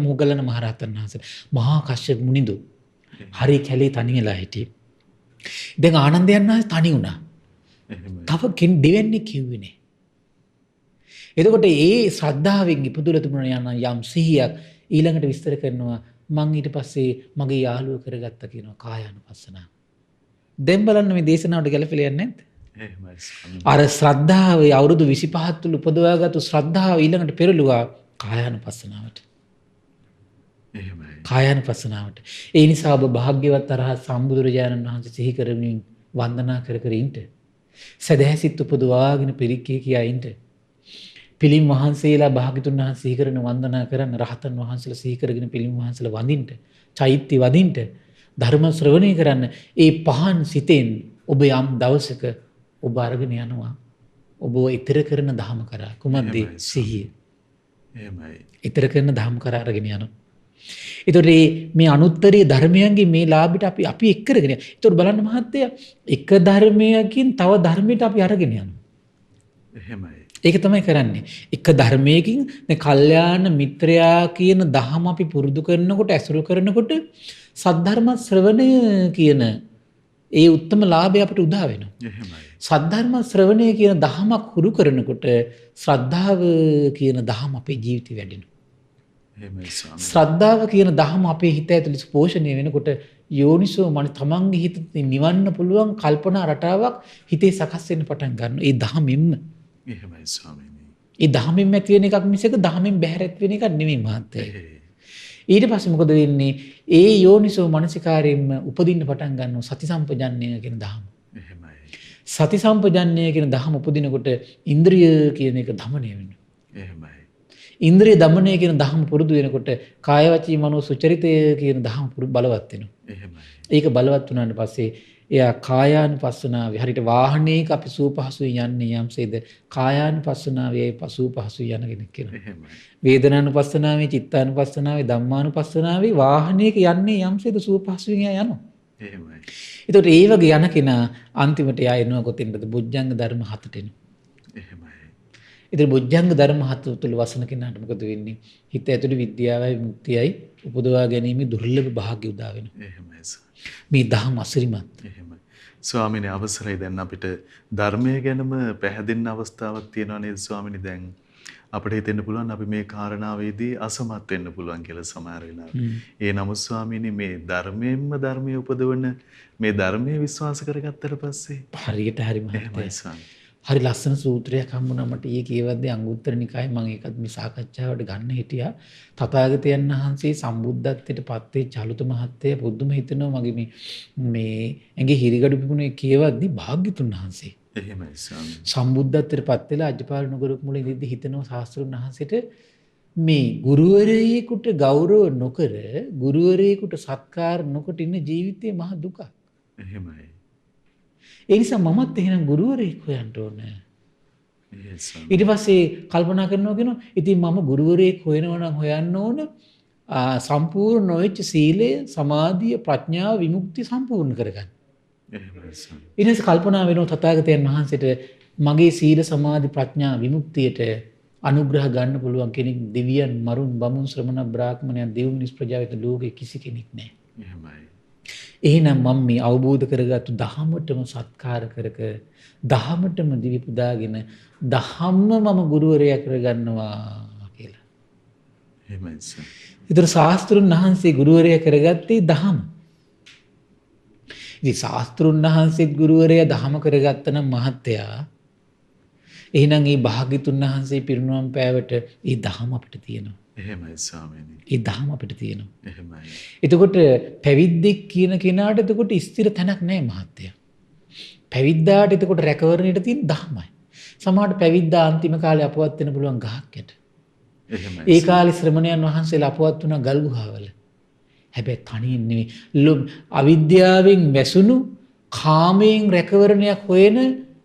මොග්ගල්ලාන මහරහතන් වහන්සේ. මහා කශ්‍යප මුනිදු. හරි කැලේ තනි වෙලා හිටියේ. දැන් ආනන්දයන් වහන්සේ තනි වුණා. තව දෙවන්නේ කිව්වේ නෑ. එතකොට ඒ ශ්‍රද්ධාවෙන් ඉපදුලා තිබුණ යම් සිහියක් ඊළඟට විස්තර කරනවා. මං ඊට පස්සේ මගේ යාළුව කරගත්තා කියනවා කායානුපස්සනාව. දැන් බලන්න මේ දේශනාවට ගැලපෙලා යන්නේ නැද්ද? එහෙමයි ස්වාමීනි. අර ශ්‍රද්ධාවේ අවුරුදු 25 තුල උපදවාගත්තු ශ්‍රද්ධාව ඊළඟට පෙරළුවා කායානුපස්සනාවට. එහෙමයි. කායානුපස්සනාවට. ඒ නිසා ඔබ භාග්‍යවත් අරහත් සම්බුදුරජාණන් වහන්සේ සිහි කරමින් වන්දනා කර කර ඉන්න. සදහැසිත උපදවාගෙන පිරික්කේ කියා ඉන්න. පිළිම් වහන්සේලා භාග්‍යතුන් වහන්සේ සිහි කරන වන්දනා කරන්න, රහතන් වහන්සේලා සිහි කරගෙන පිළිම් වහන්සේලා වඳින්න, චෛත්‍ය වඳින්න, ධර්ම ශ්‍රවණය කරන්න. ඒ පහන් සිතෙන් ඔබ යම් දවසක ඔබ අරගෙන යනවා. ඔබ ඊතර කරන ධම කරා. කුමක්ද? සිහිය. එහෙමයි. ඊතර කරන ධම කරා අරගෙන යනවා. ඒතකොට මේ අනුත්තරී ධර්මයන්ගේ මේ ලාභයට අපි එක් කරගෙන යනවා. ඒතකොට බලන්න මහත්තයා එක ධර්මයකින් තව ධර්මයට අපි අරගෙන යනවා. එහෙමයි. ඒක තමයි කරන්නේ. එක ධර්මයකින් දැන් කල්යාණ මිත්‍රයා කියන දහම අපි පුරුදු කරනකොට ඇසුරු කරනකොට සද්ධර්ම ශ්‍රවණය කියන ඒ උත්තම ලාභය අපිට උදා වෙනවා. එහෙමයි. සද්ධර්ම ශ්‍රවණය කියන දහමක් හුරු කරනකොට ශ්‍රද්ධාව කියන දහම අපේ ජීවිතේ වැඩෙනවා. එහෙමයි ස්වාමීනි. ශ්‍රද්ධාව කියන දහම අපේ හිත ඇතුළේ පෝෂණය වෙනකොට යෝනිසෝ මන තමන්ගේ හිත නිවන්න පුළුවන් කල්පනා රටාවක් හිතේ සකස් වෙන්න පටන් ගන්නවා. ඒ දහමින්ම. එහෙමයි ස්වාමීනි. ඒ දහමින්ම ඇති වෙන එකක් මිසක දහමින් බැහැරත් වෙන එකක් නෙමෙයි මහත්තයා. ඊට පස්සේ මොකද වෙන්නේ? ඒ යෝනිසෝ මනසිකාරයෙන්ම උපදින්න පටන් ගන්නවා සති සම්පජන්ණය කියන දහම. එහෙමයි. සති සම්පජන්ණය කියන දහම උපදිනකොට ඉන්ද්‍රිය කියන එක දමණය වෙනවා. එහෙමයි. ඉන්ද්‍රිය දමණය කියන දහම පුරුදු වෙනකොට කාය වචී මනෝ සුචරිතය කියන දහම බලවත් වෙනවා. එහෙමයි. ඒක බලවත් වුණාට පස්සේ එයා කායානුපස්සනාවේ හරියට වාහනයක අපි සූපහසුයි යන්නේ යම්සේද කායානුපස්සනාවේ පසූපහසුයි යන කෙනෙක් වෙනවා. එහෙමයි. වේදනානුපස්සනාවේ චිත්තානුපස්සනාවේ ධම්මානුපස්සනාවේ වාහනයක යන්නේ යම්සේද සූපහසුයි යනවා. එහෙමයි. ඒතකොට ඒ වගේ යන කෙනා අන්තිමට එයා එනවා කොතෙන්ද? බොජ්ජංග ධර්ම හතට එනවා. එහෙමයි. ඉතින් බොජ්ජංග ධර්ම හත තුළ වසන කෙනාට මොකද වෙන්නේ? හිත ඇතුළේ විද්‍යාවයි මුක්තියයි උපදවා ගැනීම දුර්ලභ භාග්‍ය උදා වෙනවා. එහෙමයි. මේ දහම් අසිරිමත්. එහෙමයි. ස්වාමීනි අවසරයි දැන් අපිට ධර්මය ගැනම පැහැදින්න අවස්ථාවක් තියෙනවා නේද ස්වාමීනි? දැන් අපිට හිතෙන්න පුළුවන් අපි මේ කාරණාවේදී අසමත් වෙන්න පුළුවන් කියලා සමහර වෙලාවට. ඒ නමුත් ස්වාමීනි මේ ධර්මයේ උපදවන මේ ධර්මයේ විශ්වාස කරගත්තට පස්සේ හරියට හරි මහත්තයා. එහෙමයි ස්වාමී. හරි ලස්සන සූත්‍රයක් හම්බුණා මට. ඊයේ කියවද්දී අංගුත්තර නිකායේ මම ඒකත් මේ සාකච්ඡාවට ගන්න හිටියා. තථාගතයන් වහන්සේ සම්බුද්ධත්වයට පත් වෙච්ච චලුත මහත්තයා පුදුම හිතෙනවා මගේ මේ ඇඟේ හිරිගඩු පිපුණේ කියවද්දී භාග්‍යතුන් වහන්සේ. එහෙමයි ස්වාමී. සම්බුද්ධත්වයට පත් වෙලා අජපාල නුගරුක් මුල ඉඳිද්දි හිතනවා ශාස්ත්‍රුන් වහන්සේට මේ ගුරුවරයෙකුට ගෞරව නොකර ගුරුවරයෙකුට සත්කාර නොකොට ඉන්න ජීවිතේ මහ දුකක්. එහෙමයි. ඒ නිසා මමත් එහෙනම් ගුරුවරයෙක් හොයන්න ඕනේ. ඒ ස්වාමී. ඊට පස්සේ කල්පනා කරනවා කියනවා ඉතින් මම ගුරුවරයෙක් හොයනවා නම් හොයන්න ඕන සම්පූර්ණ නොවෙච්ච සීලය, සමාධිය, ප්‍රඥාව, විමුක්තිය සම්පූර්ණ කරගන්න. එහෙමයි ස්වාමී. ඊට පස්සේ කල්පනා වෙනවා තථාගතයන් වහන්සේට මගේ සීල, සමාධි, ප්‍රඥා, විමුක්තියට අනුග්‍රහ ගන්න පුළුවන් කෙනෙක් දෙවියන්, මරුන්, බමුණු, ශ්‍රමණ, බ්‍රාහ්මණයන්, දෙව් මිනිස් ප්‍රජාවට ලෝකේ කිසි කෙනෙක් නැහැ. එහෙමයි. එහෙනම් මම මේ අවබෝධ කරගත්තු දහමටම සත්කාර කරක දහමටම දිවි පුදාගෙන දහම්ම මම ගුරුවරයා කරගන්නවා කියලා. එහෙමයි ස්වාමී. ඒතර ශාස්ත්‍රුන් වහන්සේ ගුරුවරයා කරගත්තේ දහම. ඉතින් ශාස්ත්‍රුන් වහන්සේත් ගුරුවරයා දහම කරගත්තනම් මහත්තයා එහෙනම් මේ භාග්‍යතුන් වහන්සේ පිරිනුවම් පෑවට මේ දහම අපිට තියෙනවා. එහෙමයි ස්වාමීනි. මේ දහම අපිට තියෙනවා. එහෙමයි. එතකොට පැවිද්දෙක් කියන කෙනාට එතකොට ස්ථිර තැනක් නැහැ මහත්තයා. පැවිද්දාට එතකොට රැකවරණයට තියෙන දහමයි. සමහරට පැවිද්දා අන්තිම කාලේ අපවත් වෙන්න පුළුවන් ගහක් යට. එහෙමයි. ඒ කාලේ ශ්‍රමණයන් වහන්සේලා අපවත් වුණා ගල් ගුහාවල. හැබැයි තනියෙන් නෙවෙයි අවිද්‍යාවෙන් වැසුණු කාමයෙන් රැකවරණයක් හොයන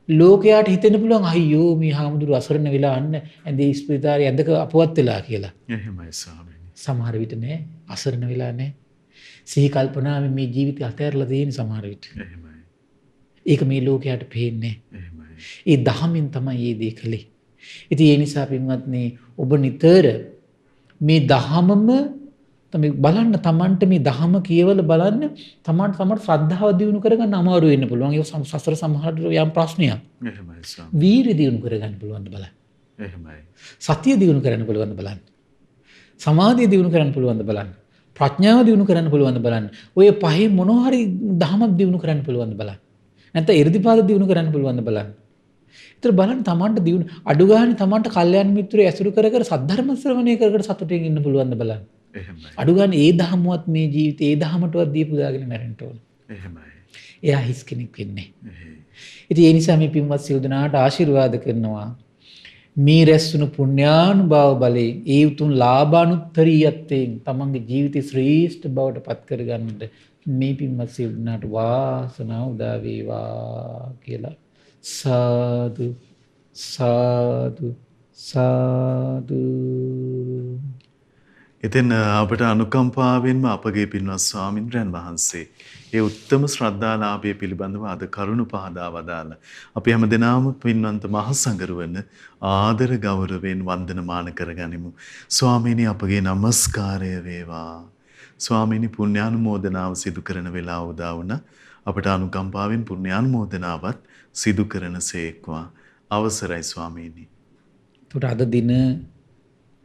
ලෝකයාට හිතෙන්න පුළුවන් අයියෝ මේ හාමුදුරු අසරණ වෙලා අන්න ඇඳේ ස්පිරිතාලේ ඇඳක අපවත් වෙලා කියලා. එහෙමයි ස්වාමීනි. සමහර විට නෑ අසරණ වෙලා නෑ. සිහි කල්පනාවෙන් මේ ජීවිතය අතහැරලා තියෙන සමහර විට. එහෙමයි. ඒක මේ ලෝකයට පේන්නේ නෑ. එහෙමයි. ඒ දහමින් තමයි මේ දේ කළේ. ඉතින් ඒ නිසා පින්වත්නි ඔබ නිතර මේ දහමම තමයි බලන්න තමන්ට මේ දහම කියවල බලන්න තමන්ට ශ්‍රද්ධාව දියුණු කරගන්න අමාරු වෙන්න පුළුවන්. ඒක සසර සමහරට යම් ප්‍රශ්නයක්. එහෙමයි ස්වාමී. වීරිය දියුණු කරගන්න පුළුවන් බලන්න. එහෙමයි. සතිය දියුණු කරන්න පුළුවන් බලන්න. සමාධිය දියුණු කරන්න පුළුවන් බලන්න. ප්‍රඥාව දියුණු කරන්න පුළුවන් බලන්න. ඔය පහේ මොනවා හරි දහමක් දියුණු කරන්න පුළුවන් බලන්න. නැත්නම් 이르දිපාද දියුණු කරන්න පුළුවන් බලන්න. ඒතර බලන්න තමන්ට දියුණු අඩු ගානේ තමන්ට කල්යාණ මිත්‍රයෝ ඇසුරු කර කර සද්ධර්ම ශ්‍රවණය කර කර සතුටින් ඉන්න පුළුවන් බලන්න. එහෙමයි. අඩු ගානේ ඒ දහමවත් මේ ජීවිතේ ඒ දහමටවත් දීපු දාගෙන මැරෙන්න ඕන. එහෙමයි. එයා හිස් කෙනෙක් වෙන්නේ. එහෙයි. ඉතින් ඒ නිසා මේ පින්වත් සියලු දෙනාට ආශිර්වාද කරනවා. මේ රැස්වුණු පුණ්‍යානුභාව බලයෙන් ඒ උතුම් ලාභානුත්තරීයත්වයෙන් තමන්ගේ ජීවිතේ ශ්‍රේෂ්ඨ බවට පත් කරගන්නට මේ පින්වත් සියලු දෙනාට වාසනාව උදා වේවා කියලා සාදු සාදු සාදු. ඉතින් අපට අනුකම්පාවෙන්ම අපගේ පින්වත් ස්වාමින්ද්‍රයන් වහන්සේ ඒ උත්තම ශ්‍රද්ධාලාභය පිළිබඳව අද කරුණ පහදා වදාලා අපි හැමදෙනාම පින්වන්ත මහ සංඝරුවන ආදර ගෞරවයෙන් වන්දනමාන කරගනිමු. ස්වාමීනි අපගේ নমස්කාරය වේවා. ස්වාමීනි පුණ්‍යානුමෝදනාව සිදු කරන වෙලාව උදා වුණා. අපට අනුකම්පාවෙන් පුණ්‍යානුමෝදනාවත් සිදු කරන සේක්වා. අවසරයි ස්වාමීනි. ඒකට අද දින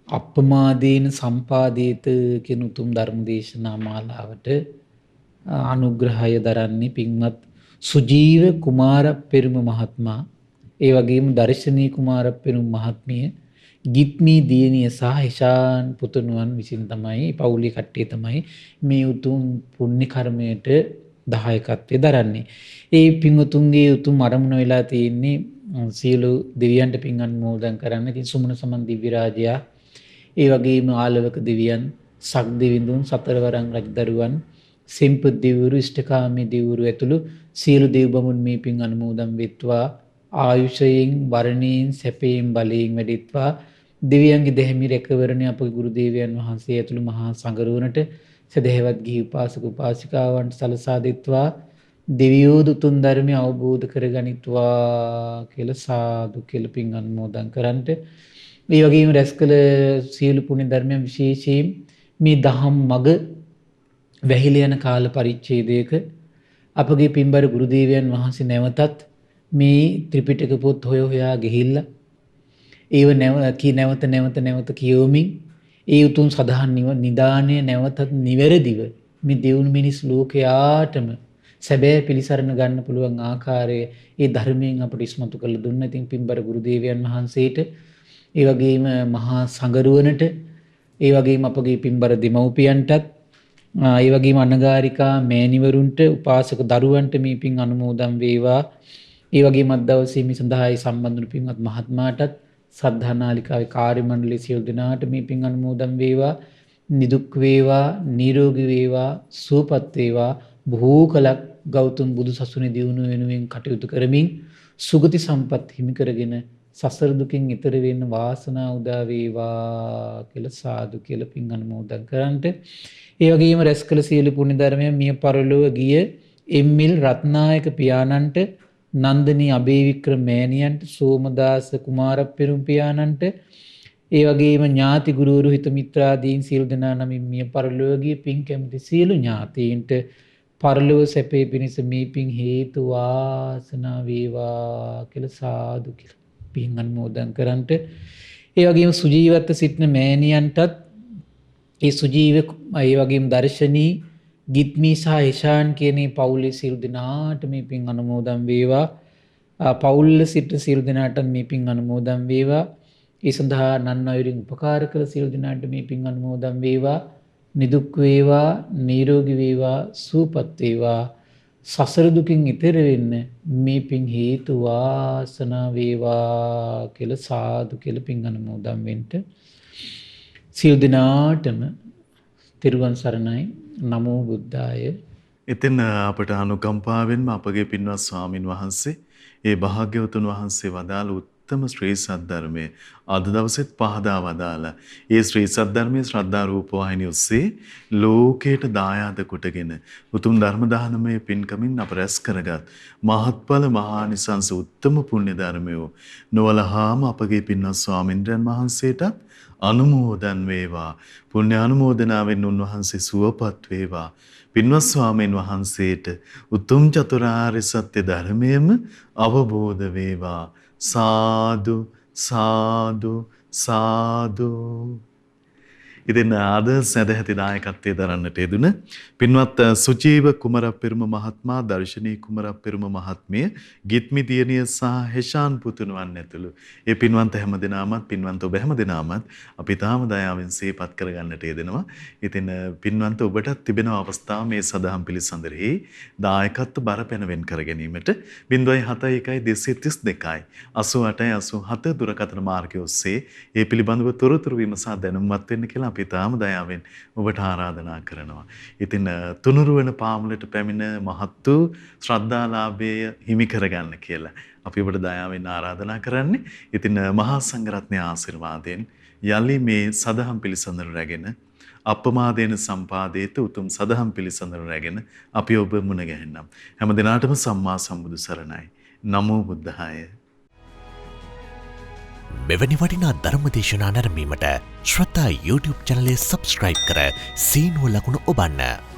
අප්පමාදීන සම්පාදේත කියන උතුම් ධර්ම දේශනා මාලාවට අනුග්‍රහය දරන්නේ පින්වත් සුජීව කුමාර පෙරුම මහත්මයා, ඒ වගේම දර්ශනී කුමාර පෙරුම මහත්මිය, ගිත්මී දියණිය සහ හිෂාන් පුතුණුවන් විසින් තමයි පවුලේ කට්ටිය තමයි මේ උතුම් පුණ්‍ය කර්මයට දායකත්වය දරන්නේ. ඒ පින්වතුන්ගේ උතුම් අරමුණ වෙලා තියෙන්නේ සියලු දෙවියන්ට පින් අනුමෝදන් කරන්න. ඉතින් සුමන සමන් දිව්‍ය රාජයා, ඒ වගේම ආලවක දෙවියන්, සක් දෙවිඳුන්, සතරවරන් රජදරුවන්, සෙම්පත් දෙවිවරු, ඉෂ්ඨකාමී දෙවිවරු ඇතුළු සියලු දෙව් බමුණු මේ පින් අනුමෝදන් වෙත්වා. ආයුෂයෙන්, වර්ණයෙන්, සැපයෙන්, බලයෙන් වැඩිත්වා. දෙවියන්ගේ දෙහිමි රැකවරණය අපගේ ගුරු දේවයන් වහන්සේ ඇතුළු මහා සංඝරුවනට සදහැවත් ගිහි උපාසක උපාසිකාවන්ට සලසා දෙත්වා. දෙවියෝ දුතුන් ධර්මය අවබෝධ කරගනිත්වා කියලා සාදු කියලා පින් අනුමෝදන් කරන්ට. මේ වගේම රැස් කළ සියලු පුණ්‍ය ධර්මයන් විශේෂයෙන් මේ දහම් මග වැහිලා යන කාල පරිච්ඡේදයක අපගේ පින්බර ගුරු දේවයන් වහන්සේ නැවතත් මේ ත්‍රිපිටක පොත් හොය හොයා ගිහිල්ලා ඒව නැවත නැවත කියවමින් ඒ උතුම් සදහන් නිදානය නැවතත් නිවැරදිව මේ දෙවුන් මිනිස් ලෝකයාටම සැබෑ පිළිසරණ ගන්න පුළුවන් ආකාරය ඒ ධර්මයෙන් අපට ඉස්මතු කරලා දුන්න. ඉතින් පින්බර ගුරු දේවයන් වහන්සේට ඒ වගේම මහා සංගරුවනට ඒ වගේම අපගේ පින්බර දෙමව්පියන්ටත් ඒ වගේම අනගාരികා මෑණිවරුන්ට උපාසක දරුවන්ට මේ පින් අනුමෝදන් වේවා. ඒ වගේම අද දවසේ මේ සඳහායි සම්බන්ධ වුණු පින්වත් මහත්මයාටත් සද්ධා නාලිකාවේ කාර්ය මණ්ඩලයේ සියලු දෙනාට මේ පින් අනුමෝදන් වේවා. නිදුක් වේවා, නිරෝගී වේවා, සුවපත් වේවා. බොහෝ කලක් ගෞතම බුදු සසුනේ දියුණුව වෙනුවෙන් කටයුතු කරමින් සුගති සම්පත් හිමි කරගෙන සසර දුකින් ඈතර වෙන්න වාසනාව උදා වේවා කියලා සාදු කියලා පින් අනුමෝදන් කරන්ට. ඒ වගේම රැස් කළ සියලු පුණ්‍ය ධර්මයන් මිය පරලොව ගිය එම්.එල්. රත්නායක පියාණන්ට, නන්දනී අබේවික්‍රම මෑණියන්ට, සෝමදාස කුමාරපෙරුම් පියාණන්ට, ඒ වගේම ඥාති ගුරුවරු හිත මිත්‍රාදීන් සියලු දෙනා නමින් මිය පරලොව ගිය පින් කැමති සියලු ඥාතීන්ට පරලොව සැපේ පිණිස මේ පින් හේතු වාසනා වේවා කියලා සාදු කියලා පින් අනුමෝදන් කරන්ට. ඒ වගේම සුජීවත්ව සිටින මෑණියන්ටත් ඒ සුජීව ඒ වගේම දර්ශනී ගිත්මී සහ ඉෂාන් කියන පවුලේ සියලු දෙනාට මේ පින් අනුමෝදන් වේවා. පවුල් සිට සියලු දෙනාට මේ පින් අනුමෝදන් වේවා. ඒ සඳහා නන් අයුරින් උපකාර කළ සියලු දෙනාට මේ පින් අනුමෝදන් වේවා. නිදුක් වේවා, නිරෝගී වේවා, සුවපත් වේවා. සසර දුකින් ඈතර වෙන්න මේ පින් හේතු වාසනා වේවා කියලා සාදු කියලා පින් අනුමෝදන් වෙන්න. සියලු දෙනාටම තෙරුවන් සරණයි. නමෝ බුද්ධාය. ඉතින් අපට අනුකම්පාවෙන්ම අපගේ පින්වත් ස්වාමින් වහන්සේ ඒ භාග්‍යවතුන් වහන්සේ වදාළ උත්තම ශ්‍රී සද්ධර්මයේ අද දවසෙත් පහදා වදාලා ඒ ශ්‍රී සද්ධර්මයේ ශ්‍රද්ධා රූප වාහිනිය ඔස්සේ ලෝකයට දායාද කොටගෙන උතුම් ධර්ම දානමය පින්කමින් අප රැස් කරගත් මහත්ඵල මහානිසංස උත්තම පුණ්‍ය ධර්මය නොවලහාම අපගේ පින්වත් ස්වාමින්ද්‍රයන් වහන්සේටත් අනුමෝදන් වේවා. පුණ්‍ය අනුමෝදනාවෙන් උන්වහන්සේ සුවපත් වේවා. පින්වත් ස්වාමීන් වහන්සේට උතුම් චතුරාර්ය සත්‍ය ධර්මයම අවබෝධ වේවා. සාදු සාදු සාදු. ඉතින් ආද සදැහැති දායකත්වයේ දරන්නට යෙදුන පින්වත් සුජීව කුමරපෙරුම මහත්මයා, දර්ශනී කුමරපෙරුම මහත්මිය, ගිත්මි දියණිය සහ හෙෂාන් පුතුණුවන් ඇතුළු ඒ පින්වන්ත හැමදෙනාමත් පින්වන්ත ඔබ හැමදෙනාමත් අපි තාම දයාවෙන් සිහිපත් කරගන්නට යෙදෙනවා. ඉතින් පින්වන්ත ඔබටත් තිබෙන අවස්ථාව මේ සදහම් පිළිසඳරෙහි දායකත්ව බර පැනවෙන් කර ගැනීමට 071 232 88 87 දුරකථන මාර්ගය ඔස්සේ ඒ පිළිබඳව තොරතුරු විමසා දැනුම්වත් වෙන්න කියලා අපි තාම දයාවෙන් ඔබට ආරාධනා කරනවා. ඉතින් තුනුරුවන පාමුලට පැමිණ මහත් වූ ශ්‍රද්ධාලාභය හිමි කරගන්න කියලා අපි ඔබට දයාවෙන් ආරාධනා කරන්නේ. ඉතින් මහා සංඝරත්නයේ ආශිර්වාදයෙන් යලි මේ සදහම් පිළිසඳර රැගෙන අපමාදේන සම්පාදේත උතුම් සදහම් පිළිසඳර රැගෙන අපි ඔබ මුණ ගැහෙන්නම්. හැම දිනාටම සම්මා සම්බුදු සරණයි. නමෝ බුද්ධාය. මෙවැනි වටිනා ධර්මදේශනා නැරඹීමට ශ්‍රද්ධා YouTube චැනලය සබ්ස්ක්‍රයිබ් කර සීනුව ලකුණ ඔබන්න.